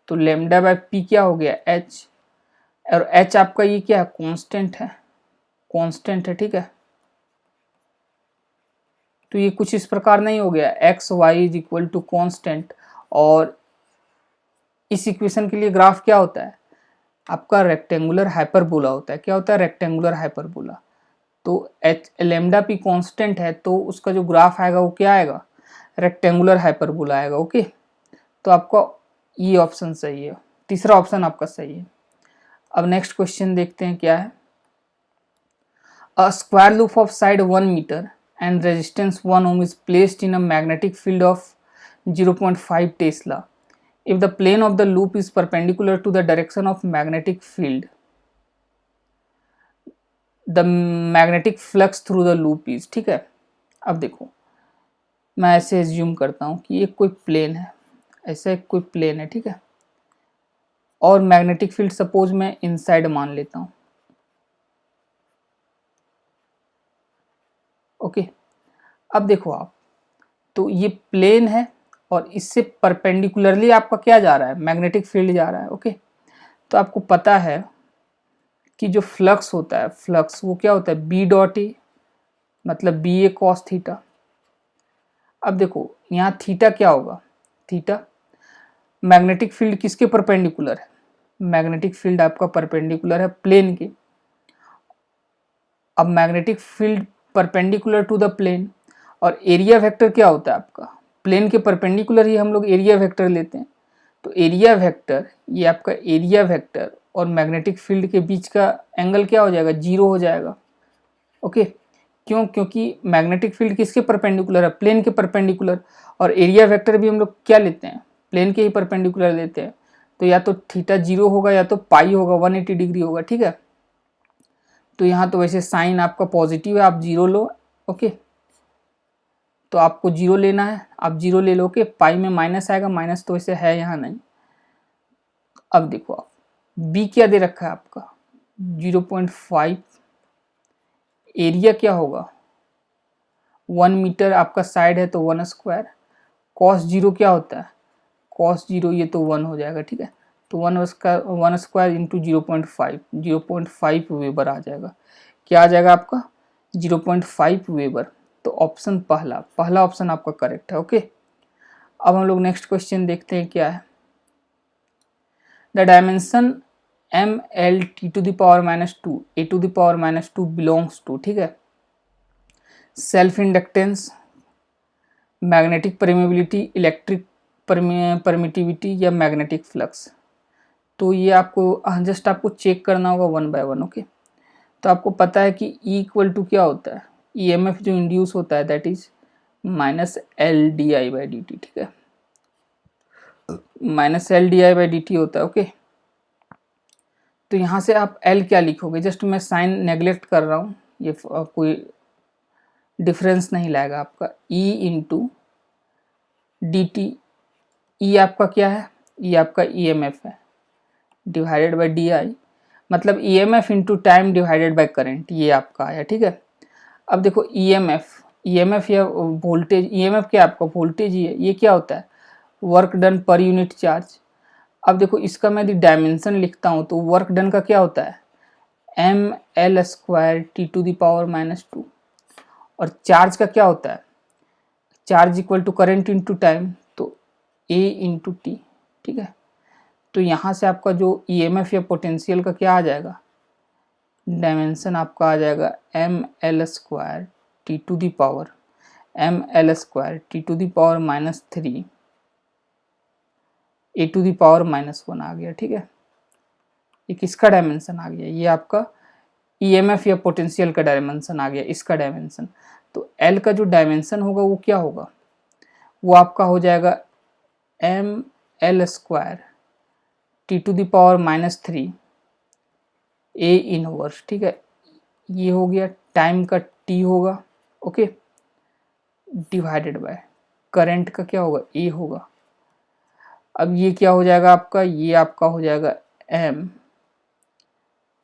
तो लेमडा बाय p क्या हो गया, h, और h आपका ये क्या है, कांस्टेंट है, कांस्टेंट है, ठीक है। तो ये कुछ इस प्रकार नहीं हो गया, X Y is equal to constant, और इस इक्वेशन के लिए ग्राफ क्या होता है आपका, रेक्टेंगुलर हाइपरबोला होता है, क्या होता है, रेक्टेंगुलर हाइपरबोला। तो एच लेमडा पी कांस्टेंट है, तो उसका जो ग्राफ आएगा वो क्या आएगा, रेक्टेंगुलर हाइपरबोला आएगा, ओके। तो आपका ये ऑप्शन सही है, तीसरा ऑप्शन आपका सही है। अब नेक्स्ट क्वेश्चन देखते हैं क्या है, a square loop of side 1 metre and resistance 1 ohm is placed in a magnetic field of 0.5 Tesla. If the plane of the loop is perpendicular to the direction of magnetic field, the magnetic flux through the loop is, ठीक है। अब देखो मैं ऐसे assume करता हूँ कि एक कोई प्लेन है, ऐसा एक कोई प्लेन है, ठीक है, और मैग्नेटिक फील्ड सपोज मैं इनसाइड मान लेता हूँ, ओके। अब देखो आप, तो ये प्लेन है और इससे परपेंडिकुलरली आपका क्या जा रहा है, मैग्नेटिक फील्ड जा रहा है, ओके। तो आपको पता है कि जो फ्लक्स होता है, फ्लक्स वो क्या होता है, बी डॉट ए मतलब बी ए कॉस थीटा। अब देखो यहाँ थीटा क्या होगा, थीटा मैग्नेटिक फील्ड किसके परपेंडिकुलर है, मैग्नेटिक फील्ड आपका परपेंडिकुलर है प्लेन के। अब magnetic field perpendicular to the plane, और एरिया वेक्टर क्या होता है आपका, प्लेन के परपेंडिकुलर ही हम लोग एरिया वेक्टर लेते हैं। तो एरिया वेक्टर, ये आपका एरिया वेक्टर और मैग्नेटिक फील्ड के बीच का एंगल क्या हो जाएगा, जीरो हो जाएगा, ओके। क्यों, क्योंकि मैग्नेटिक फील्ड किसके परपेंडिकुलर है, प्लेन के परपेंडिकुलर, और एरिया वेक्टर भी हम लोग क्या लेते हैं, प्लेन के ही परपेंडिकुलर लेते हैं। तो या तो थीटा जीरो होगा या तो पाई होगा, 180 डिग्री होगा, ठीक है। तो यहाँ तो वैसे साइन आपका पॉजिटिव है, आप जीरो लो, ओके। तो आपको जीरो लेना है, आप जीरो ले लो, ओके। पाई में माइनस आएगा, माइनस तो वैसे है यहाँ नहीं। अब देखो आप, बी क्या दे रखा है आपका 0.5, एरिया क्या होगा 1 मीटर, आपका साइड है तो 1 स्क्वायर, कॉस जीरो क्या होता है, कॉस जीरो ये तो 1 हो जाएगा, ठीक है। तो 1 स्क्वायर इंटू 0.5 वेबर आ जाएगा, क्या आ जाएगा आपका 0.5 वेबर। तो ऑप्शन पहला ऑप्शन आपका करेक्ट है, ओके। अब हम लोग नेक्स्ट क्वेश्चन देखते हैं क्या है, the dimension ml t to the power -2 a to the power -2 belongs to, ठीक है। Self inductance, magnetic permeability, electric permittivity या मैग्नेटिक फ्लक्स। तो ये आपको जस्ट आपको चेक करना होगा वन बाय वन। ओके, तो आपको पता है कि E इक्वल टू क्या होता है, EMF जो इंड्यूस होता है that is minus L D I by D T. ठीक है, minus L D I by D T होता है। ओके, तो यहाँ से आप L क्या लिखोगे, जस्ट मैं साइन नेग्लेक्ट कर रहा हूँ, ये कोई डिफरेंस नहीं लाएगा आपका। E इंटू डी टी, ई आपका क्या है, ई आपका EMF है, डिवाइडेड बाई डी आई, मतलब EMF into time divided by current, ये आपका आया। ठीक है, अब देखो EMF या वोल्टेज, EMF क्या आपका वोल्टेज ही है, ये क्या होता है, work done per unit charge. अब देखो इसका मैं यदि डायमेंशन लिखता हूँ तो वर्क डन का क्या होता है, ml square T to the power minus 2, और चार्ज का क्या होता है, charge equal to current into time, तो A इंटू टी। ठीक है, तो यहाँ से आपका जो EMF या पोटेंशियल का क्या आ जाएगा, डायमेंशन आपका आ जाएगा ml square T to the power, ml square T to the power minus 3 A to the power minus 1 आ गया। ठीक है, ये किसका डायमेंशन आ गया, ये आपका EMF या पोटेंशियल का डायमेंशन आ गया, इसका डायमेंशन। तो L का जो डायमेंशन होगा वो क्या होगा, वो आपका हो जाएगा ml square T to the power minus 3 A inverse. ठीक है, ये हो गया, टाइम का T होगा। ओके, डिवाइडेड बाय करंट का क्या होगा, A होगा। अब ये क्या हो जाएगा आपका, ये आपका हो जाएगा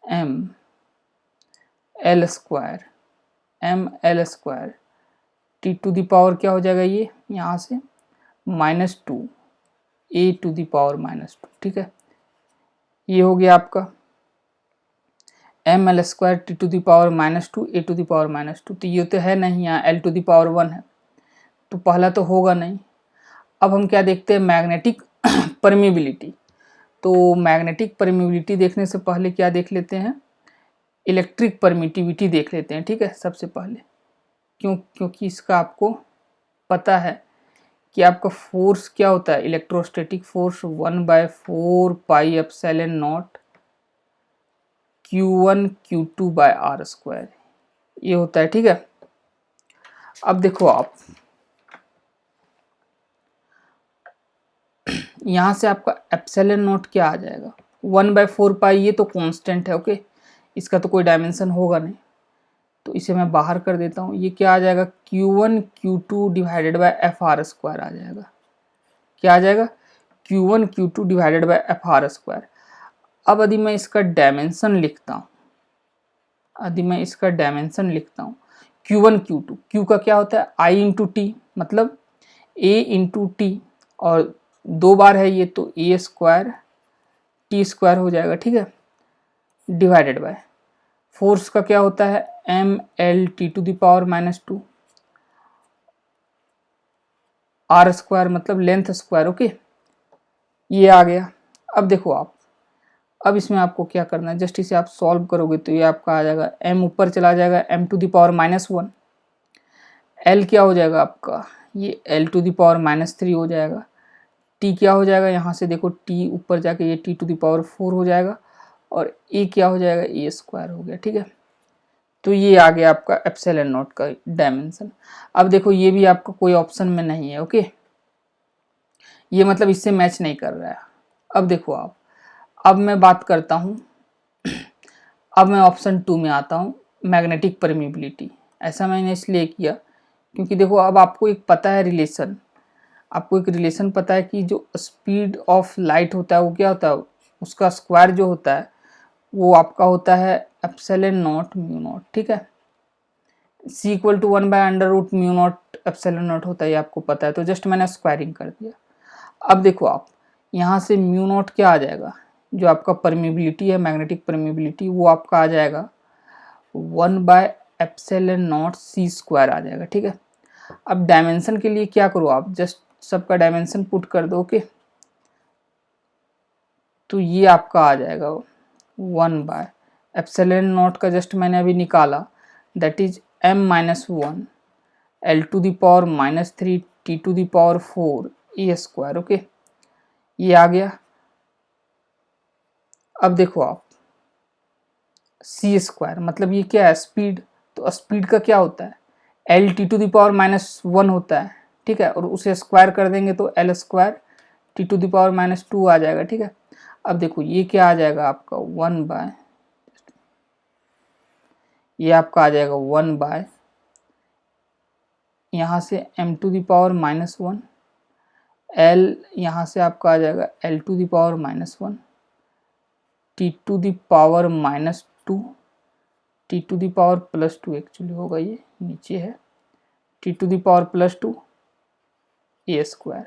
ml square T to the power क्या हो जाएगा, ये यहाँ से minus 2 A to the power minus 2। ठीक है, ये हो गया आपका ml square T to the power minus 2 A to the power minus 2, तो ये तो है नहीं, यहाँ L टू द पावर 1 है, तो पहला तो होगा नहीं। अब हम क्या देखते हैं, मैग्नेटिक परमिबिलिटी। तो मैग्नेटिक परमिबिलिटी देखने से पहले क्या देख लेते हैं, इलेक्ट्रिक परमिटिविटी देख लेते हैं। ठीक है, सबसे पहले क्योंकि इसका आपको पता है कि आपका फोर्स क्या होता है, electrostatic force 1/4 pi epsilon naught Q1 Q2 by R square, ये होता है। ठीक है, अब देखो आप यहाँ से आपका एप्सिलॉन नॉट क्या आ जाएगा, 1/4 पाई, ये तो कांस्टेंट है। ओके, इसका तो कोई डायमेंशन होगा नहीं, तो इसे मैं बाहर कर देता हूँ। ये क्या आ जाएगा, Q1 Q2 divided by F R square आ जाएगा। क्या आ जाएगा, Q1 Q2 divided by F R square. अब यदि मैं इसका डायमेंशन लिखता हूँ, Q1 Q2, Q का क्या होता है I इंटू टी, मतलब A इंटू टी, और 2 बार है ये, तो A स्क्वायर टी स्क्वायर हो जाएगा। ठीक है, डिवाइडेड बाय फोर्स का क्या होता है ml T to the power minus 2 R square, मतलब लेंथ स्क्वायर। ओके, ये आ गया। अब देखो आप, अब इसमें आपको क्या करना है, जस्ट इसे आप सॉल्व करोगे तो ये आपका आ जाएगा, m ऊपर चला जाएगा, m to the power minus 1, l क्या हो जाएगा आपका, ये l to the power minus 3 हो जाएगा, t क्या हो जाएगा, यहाँ से देखो t ऊपर जाके ये t टू द पावर 4 हो जाएगा, और a क्या हो जाएगा, a स्क्वायर हो गया। ठीक है, तो ये आ गया आपका एप्सिलॉन नॉट का डायमेंशन। अब देखो ये भी आपका कोई ऑप्शन में नहीं है। ओके, ये मतलब इससे मैच नहीं कर रहा है। अब देखो आप, अब मैं बात करता हूँ, अब मैं ऑप्शन 2 में आता हूँ, मैग्नेटिक परमिबिलिटी। ऐसा मैंने इसलिए किया क्योंकि देखो अब आपको एक पता है रिलेशन, आपको एक रिलेशन पता है कि जो स्पीड ऑफ लाइट होता है वो क्या होता है, उसका स्क्वायर जो होता है वो आपका होता है एप्सिलॉन नॉट म्यू नॉट। ठीक है, c equal to 1/√μ naught epsilon naught होता है, ये आपको पता है, तो जस्ट मैंने स्क्वायरिंग कर दिया। अब देखो आप, यहाँ से म्यू नॉट क्या आ जाएगा, जो आपका परमिबिलिटी है, मैग्नेटिक परमिबिलिटी, वो आपका आ जाएगा 1/ε0 c स्क्वायर आ जाएगा। ठीक है, अब डायमेंशन के लिए क्या करो आप, जस्ट सबका डायमेंशन पुट कर दो। ओके, तो ये आपका आ जाएगा 1/ε0 का जस्ट मैंने अभी निकाला, that is m-1 L⁻³ T⁻⁴ A²। Okay, ये आ गया। अब देखो आप c² मतलब ये क्या है, स्पीड। तो स्पीड का क्या होता है, L⁻⁻1 होता है, ठीक है, और उसे स्क्वायर कर देंगे तो L² T⁻⁻2 आ जाएगा, ठीक है। अब देखो ये क्या आ जाएगा आपका 1/, ये आपका आ जाएगा 1/, यहाँ से m⁻⁻1, L यहाँ से आपका आ जाएगा L⁻⁻1, T⁻⁻2, T⁻+2 एक्चुअली होगा, ये नीचे है, T⁻+2 A²।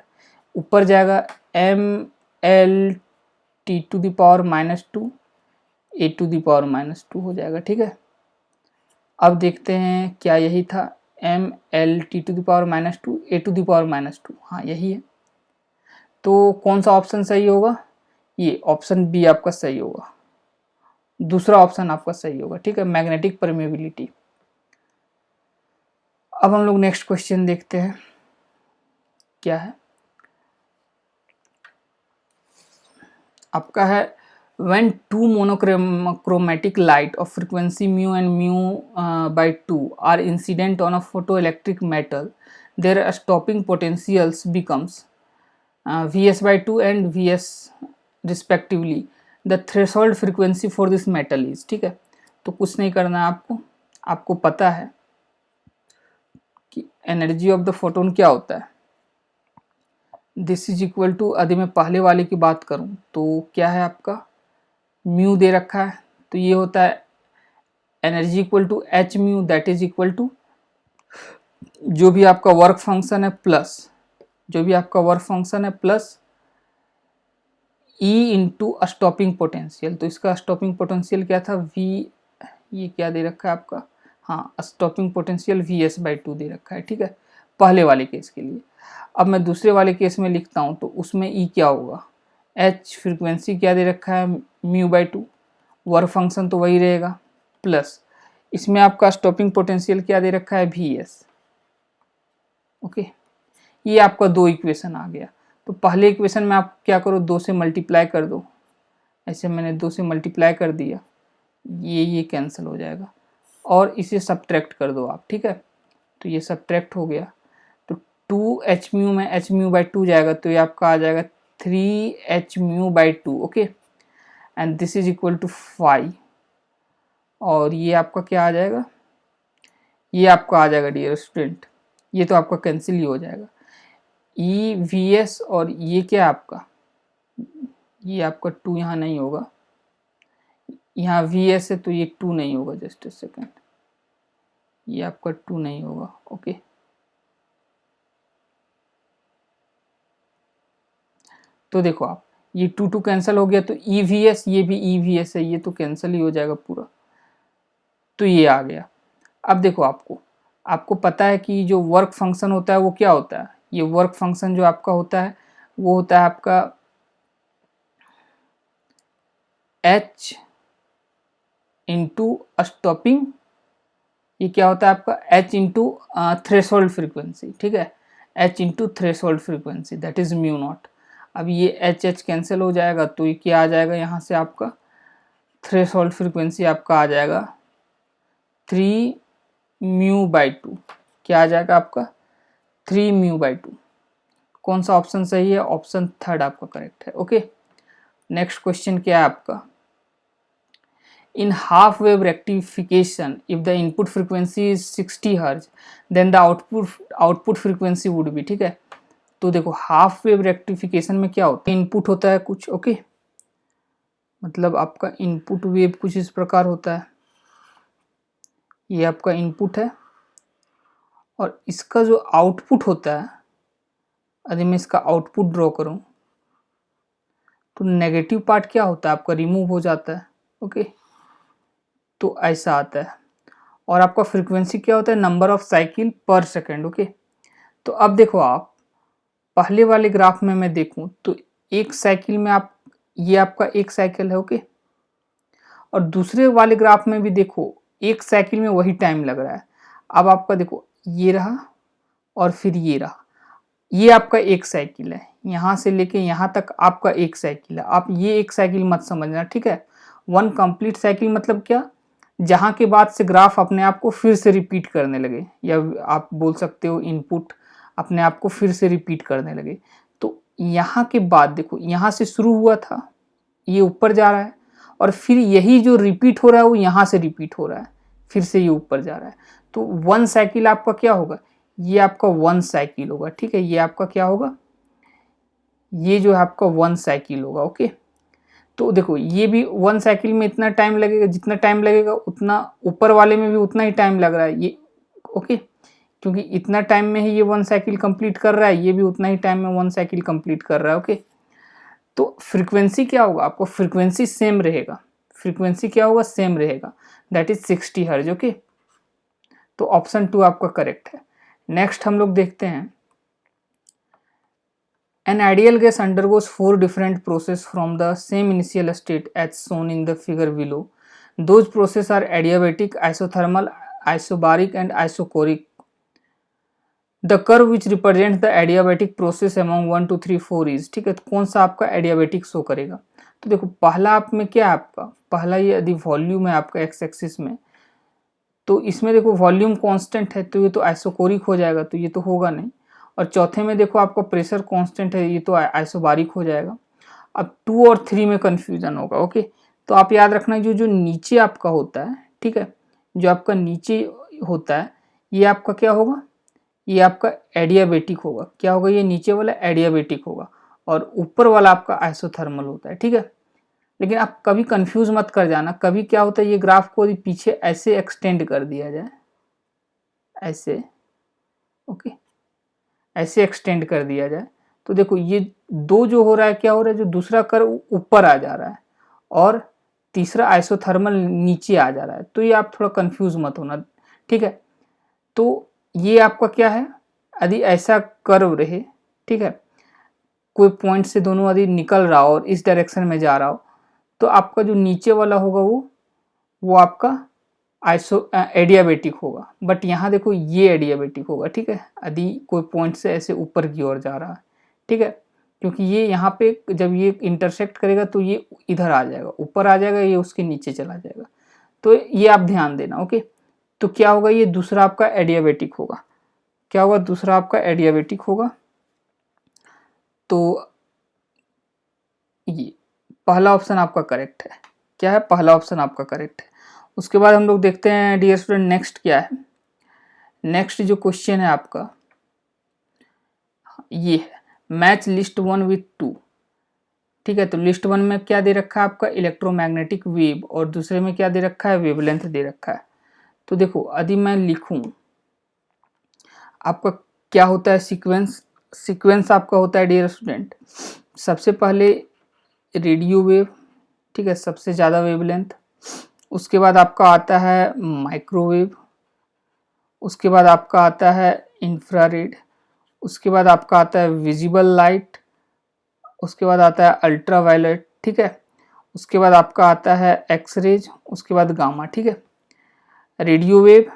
ऊपर जाएगा mL T⁻⁻2 A⁻⁻2 हो जाएगा, ठीक है। अब देखते हैं क्या यही था, mL T⁻⁻2 A⁻⁻2, हाँ यही है। तो कौन सा ऑप्शन सही होगा, ये ऑप्शन बी आपका सही होगा, दूसरा ऑप्शन आपका सही होगा, ठीक है, मैग्नेटिक परमेबिलिटी। अब हम लोग नेक्स्ट क्वेश्चन देखते हैं क्या है आपका है, when two monochromatic light of frequency mu and mu/2 are incident on a photoelectric metal, their stopping potentials becomes Vs/2 and Vs respectively. The threshold frequency for this metal is, ठीक है। तो कुछ नहीं करना है आपको, आपको पता है कि एनर्जी ऑफ द फोटोन क्या होता है, दिस इज इक्वल टू, यदि मैं पहले वाले की बात करूं तो क्या है आपका, म्यू दे रखा है, तो ये होता है energy equal to H mu, that is equal to जो भी आपका वर्क फंक्शन है प्लस, जो भी आपका वर्क फंक्शन है plus E into stopping potential. तो इसका स्टॉपिंग पोटेंशियल क्या था, V, ये क्या दे रखा है आपका, हाँ स्टॉपिंग पोटेंशियल Vs/2 दे रखा है, ठीक है, पहले वाले केस के लिए। अब मैं दूसरे वाले केस में लिखता हूँ तो उसमें E क्या होगा, H फ्रीक्वेंसी क्या दे रखा है μ/2, वर्क फंक्शन तो वही रहेगा, प्लस इसमें आपका स्टॉपिंग पोटेंशियल क्या दे रखा है Vs। ओके, ये आपका दो इक्वेशन आ गया। तो पहले इक्वेशन में आप क्या करो, 2 से मल्टीप्लाई कर दो, ऐसे मैंने 2 से मल्टीप्लाई कर दिया, ये कैंसिल हो जाएगा, और इसे सब्ट्रैक्ट कर दो आप, ठीक है। तो ये सब्ट्रैक्ट हो गया, तो 2h म्यू में h म्यू/2 जाएगा, तो ये आपका आ जाएगा 3h म्यू/2। Okay, and this is equal to 5, और ये आपका क्या आ जाएगा, ये आपका आ जाएगा डियर स्टूडेंट, ये तो आपका कैंसिल ही हो जाएगा, EVS, और ये क्या आपका, ये आपका 2 यहाँ नहीं होगा, यहाँ VS है तो ये 2 नहीं होगा, जस्ट ए सेकेंड, ये आपका 2 नहीं होगा। ओके, तो देखो आप, ये 2 कैंसिल हो गया, तो EVS, ये भी EVS है, ये तो कैंसिल ही हो जाएगा पूरा, तो ये आ गया। अब देखो आपको पता है कि जो वर्क फंक्शन होता है वो क्या होता है, ये वर्क फंक्शन जो आपका होता है वो होता है आपका H इंटू स्टॉपिंग, ये क्या होता है आपका H इंटू थ्रेशोल्ड फ्रीक्वेंसी, ठीक है, H into threshold frequency, that is μ0। अब ये H कैंसिल हो जाएगा, तो ये क्या आ जाएगा, यहाँ से आपका थ्रेशोल्ड फ्रीक्वेंसी आपका आ जाएगा 3 μ/2, क्या आ जाएगा आपका 3 μ/2। कौन सा ऑप्शन सही है, ऑप्शन थर्ड आपका करेक्ट है। ओके, नेक्स्ट क्वेश्चन क्या है आपका, in half wave rectification if the input frequency is 60 Hz then the output frequency would be, ठीक है। तो देखो हाफ वेव रेक्टिफिकेशन में क्या होता है, इनपुट होता है कुछ, ओके, मतलब आपका इनपुट वेव कुछ इस प्रकार होता है, ये आपका इनपुट है, और इसका जो आउटपुट होता है, यदि मैं इसका आउटपुट ड्रॉ करूं तो नेगेटिव पार्ट क्या होता है आपका, रिमूव हो जाता है। ओके, तो ऐसा आता है, और आपका फ्रीक्वेंसी क्या होता है, नंबर ऑफ साइकिल पर सेकेंड। ओके, तो अब देखो आप पहले वाले ग्राफ में मैं देखूं तो एक साइकिल में आप, ये आपका एक साइकिल है, ओके, और दूसरे वाले ग्राफ में भी देखो एक साइकिल में वही टाइम लग रहा है। अब आपका देखो ये रहा और फिर ये रहा, ये आपका एक साइकिल है, यहाँ से लेके यहाँ तक आपका एक साइकिल है। आप ये एक साइकिल मत समझना, ठीक है। वन कंप्लीट साइकिल मतलब क्या, जहाँ के बाद से ग्राफ अपने आप को फिर से रिपीट करने लगे, या आप बोल सकते हो इनपुट अपने आप को फिर से रिपीट करने लगे। तो यहाँ के बाद देखो, यहाँ से शुरू हुआ था, ये ऊपर जा रहा है, और फिर यही जो रिपीट हो रहा है वो यहाँ से रिपीट हो रहा है, फिर से ये ऊपर जा रहा है। तो वन साइकिल आपका क्या होगा, ये आपका वन साइकिल होगा, ठीक है। ये आपका क्या होगा, ये जो है आपका वन साइकिल होगा, ओके। तो देखो ये भी वन साइकिल में इतना टाइम लगेगा, जितना टाइम लगेगा उतना ऊपर वाले में भी उतना ही टाइम लग रहा है, ये ओके, क्योंकि इतना टाइम में ही ये वन साइकिल कंप्लीट कर रहा है, ये भी उतना ही टाइम में वन साइकिल कंप्लीट कर रहा है, ओके। तो फ्रीक्वेंसी क्या होगा, आपको फ्रीक्वेंसी सेम रहेगा, फ्रीक्वेंसी क्या होगा, सेम रहेगा, दैट इज 60 हर्ट्ज, ओके। तो ऑप्शन 2 आपका करेक्ट है। नेक्स्ट हम लोग देखते हैं, an ideal gas undergoes 4 different processes from the same initial state as shown in the figure below. Those processes are adiabatic, isothermal, isobaric and isochoric. The curve which represents the adiabatic process among 1 2 3 4 is, ठीक है। तो कौन सा आपका adiabatic show करेगा, तो देखो पहला आप में क्या है, आपका पहला ये यदि वॉल्यूम है आपका एक्स एक्सिस में, तो इसमें देखो वॉल्यूम कांस्टेंट है, तो ये तो आइसोकोरिक हो जाएगा, तो ये तो होगा नहीं। और चौथे में देखो आपका प्रेशर कांस्टेंट है, ये तो आइसोबारिक हो जाएगा। अब 2 और 3 में कंफ्यूजन होगा, ओके। तो आप याद रखना, जो नीचे आपका होता है, ठीक है, जो आपका नीचे होता है ये आपका क्या होगा, ये आपका एडियाबेटिक होगा। क्या होगा, ये नीचे वाला एडियाबेटिक होगा, और ऊपर वाला आपका आइसोथर्मल होता है, ठीक है। लेकिन आप कभी कंफ्यूज मत कर जाना, कभी क्या होता है, ये ग्राफ को पीछे ऐसे एक्सटेंड कर दिया जाए, ऐसे, ओके, ऐसे एक्सटेंड कर दिया जाए, तो देखो ये दो जो हो रहा है, क्या हो रहा है, जो दूसरा कर्व ऊपर आ जा रहा है और तीसरा आइसोथर्मल नीचे आ जा रहा है, तो ये आप थोड़ा कंफ्यूज मत होना, ठीक है। तो ये आपका क्या है, यदि ऐसा कर्व रहे, ठीक है, कोई पॉइंट से दोनों यदि निकल रहा हो और इस डायरेक्शन में जा रहा हो, तो आपका जो नीचे वाला होगा वो आपका एडियाबेटिक होगा। बट यहाँ देखो ये एडियाबेटिक होगा, ठीक है, यदि कोई पॉइंट से ऐसे ऊपर की ओर जा रहा है, ठीक है, क्योंकि ये यहाँ पे जब ये इंटरसेक्ट करेगा तो ये इधर आ जाएगा, ऊपर आ जाएगा, ये उसके नीचे चला जाएगा, तो ये आप ध्यान देना, ओके। तो क्या होगा, ये दूसरा आपका एडियाबेटिक होगा, क्या होगा, दूसरा आपका एडियाबेटिक होगा। तो ये पहला ऑप्शन आपका करेक्ट है, क्या है, पहला ऑप्शन आपका करेक्ट है। उसके बाद हम लोग देखते हैं डियर स्टूडेंट, नेक्स्ट क्या है। नेक्स्ट जो क्वेश्चन है आपका ये है, मैच लिस्ट 1 विथ 2, ठीक है। तो लिस्ट 1 में क्या दे रखा है आपका, इलेक्ट्रोमैग्नेटिक वेव, और दूसरे में क्या दे रखा है, वेवलेंथ दे रखा है। तो देखो यदि मैं लिखूं, आपका क्या होता है, सीक्वेंस आपका होता है डियर स्टूडेंट, सबसे पहले रेडियो वेव, ठीक है, सबसे ज़्यादा वेवलेंथ, उसके बाद आपका आता है माइक्रोवेव, उसके बाद आपका आता है इंफ्रारेड, उसके बाद आपका आता है विजिबल लाइट, उसके बाद आता है अल्ट्रावायलेट, ठीक है, उसके बाद आपका आता है एक्सरेज, उसके बाद गामा, ठीक है। Radio wave,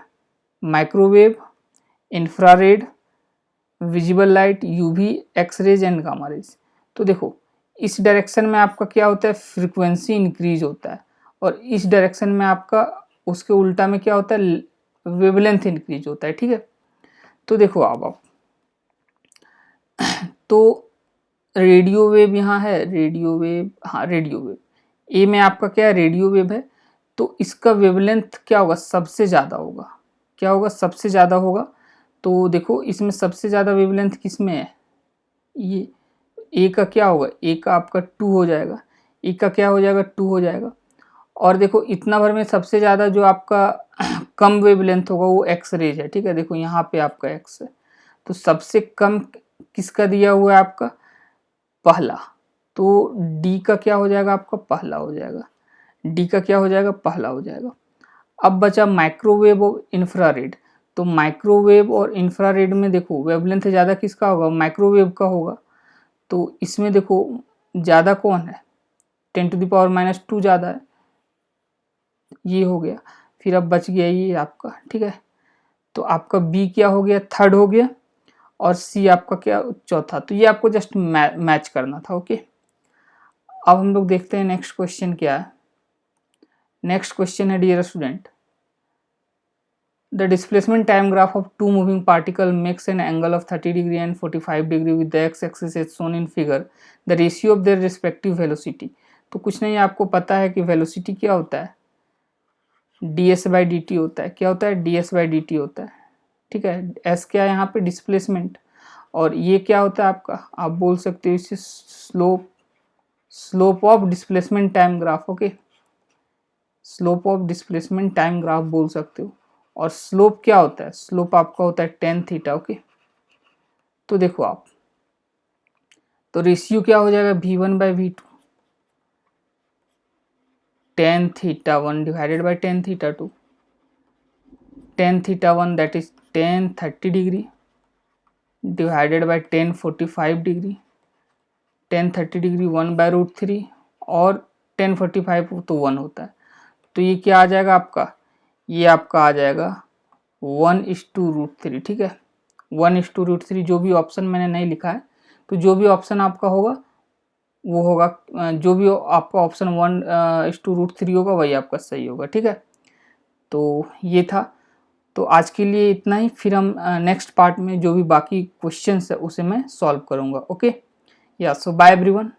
microwave, infrared, visible light, UV, X rays and gamma rays. तो देखो इस डायरेक्शन में आपका क्या होता है, फ्रीक्वेंसी इंक्रीज होता है, और इस डायरेक्शन में आपका उसके उल्टा में क्या होता है, वेवलेंथ इंक्रीज होता है, ठीक है। तो देखो आप तो रेडियो वेव यहाँ है, रेडियो वेव, हाँ रेडियो वेव, ए में आपका क्या है, रेडियो वेव है, तो इसका वेवलेंथ क्या होगा, सबसे ज़्यादा होगा, क्या होगा, सबसे ज़्यादा होगा। तो देखो इसमें सबसे ज़्यादा वेवलेंथ किस में है, ये ए का क्या होगा, ए का आपका 2 हो जाएगा, ए का क्या हो जाएगा, 2 हो जाएगा। और देखो इतना भर में सबसे ज़्यादा जो आपका कम वेवलेंथ होगा वो एक्स रेज है, ठीक है। देखो यहाँ पे आपका एक्स है, तो सबसे कम किसका दिया हुआ है आपका, पहला, तो डी का क्या हो जाएगा आपका, पहला हो जाएगा, डी का क्या हो जाएगा, पहला हो जाएगा। अब बचा माइक्रोवेव और इंफ्रारेड, तो माइक्रोवेव और इंफ्रारेड में देखो वेवलेंथ ज़्यादा किसका होगा, माइक्रोवेव का होगा। तो इसमें देखो ज़्यादा कौन है, 10⁻⁻² ज़्यादा है, ये हो गया। फिर अब बच गया ये आपका, ठीक है। तो आपका बी क्या हो गया, थर्ड हो गया, और सी आपका क्या चौथा। तो ये आपको जस्ट मैच करना था। ओके, अब हम लोग देखते हैं नेक्स्ट क्वेश्चन क्या है। नेक्स्ट क्वेश्चन है dear student, the displacement time graph of two moving particle makes an angle of 30 degree and 45 degree with the x axis as shown in figure, the ratio of their respective velocity। तो कुछ नहीं, आपको पता है कि velocity क्या होता है, ds बाई डी टी होता है। क्या होता है, ds बाई डी टी होता है। ठीक है, s क्या है यहाँ पे, डिस्प्लेसमेंट, और ये क्या होता है आपका, आप बोल सकते हो इसे slope of displacement time graph. Okay, slope of displacement time graph बोल सकते हो। और स्लोप क्या होता है, स्लोप आपका होता है टेन थीटा। ओके, तो देखो आप, तो रेशियो क्या हो जाएगा, v1 by V two, tan theta one divided by tan theta two, tan theta one that is tan 30 degree divided by tan 45 degree, tan 30 degree 1 by root three, और tan 45 तो 1 होता है। तो ये क्या आ जाएगा आपका, ये आपका आ जाएगा 1:√3। ठीक है, 1:√3, जो भी ऑप्शन मैंने नहीं लिखा है, तो जो भी ऑप्शन आपका होगा वो होगा, जो भी आपका ऑप्शन 1:√3 होगा वही आपका सही होगा। ठीक है, तो ये था। तो आज के लिए इतना ही, फिर हम नेक्स्ट पार्ट में जो भी बाकी क्वेश्चंस है उसे मैं सॉल्व करूँगा। ओके, या सो बाय एवरीवन।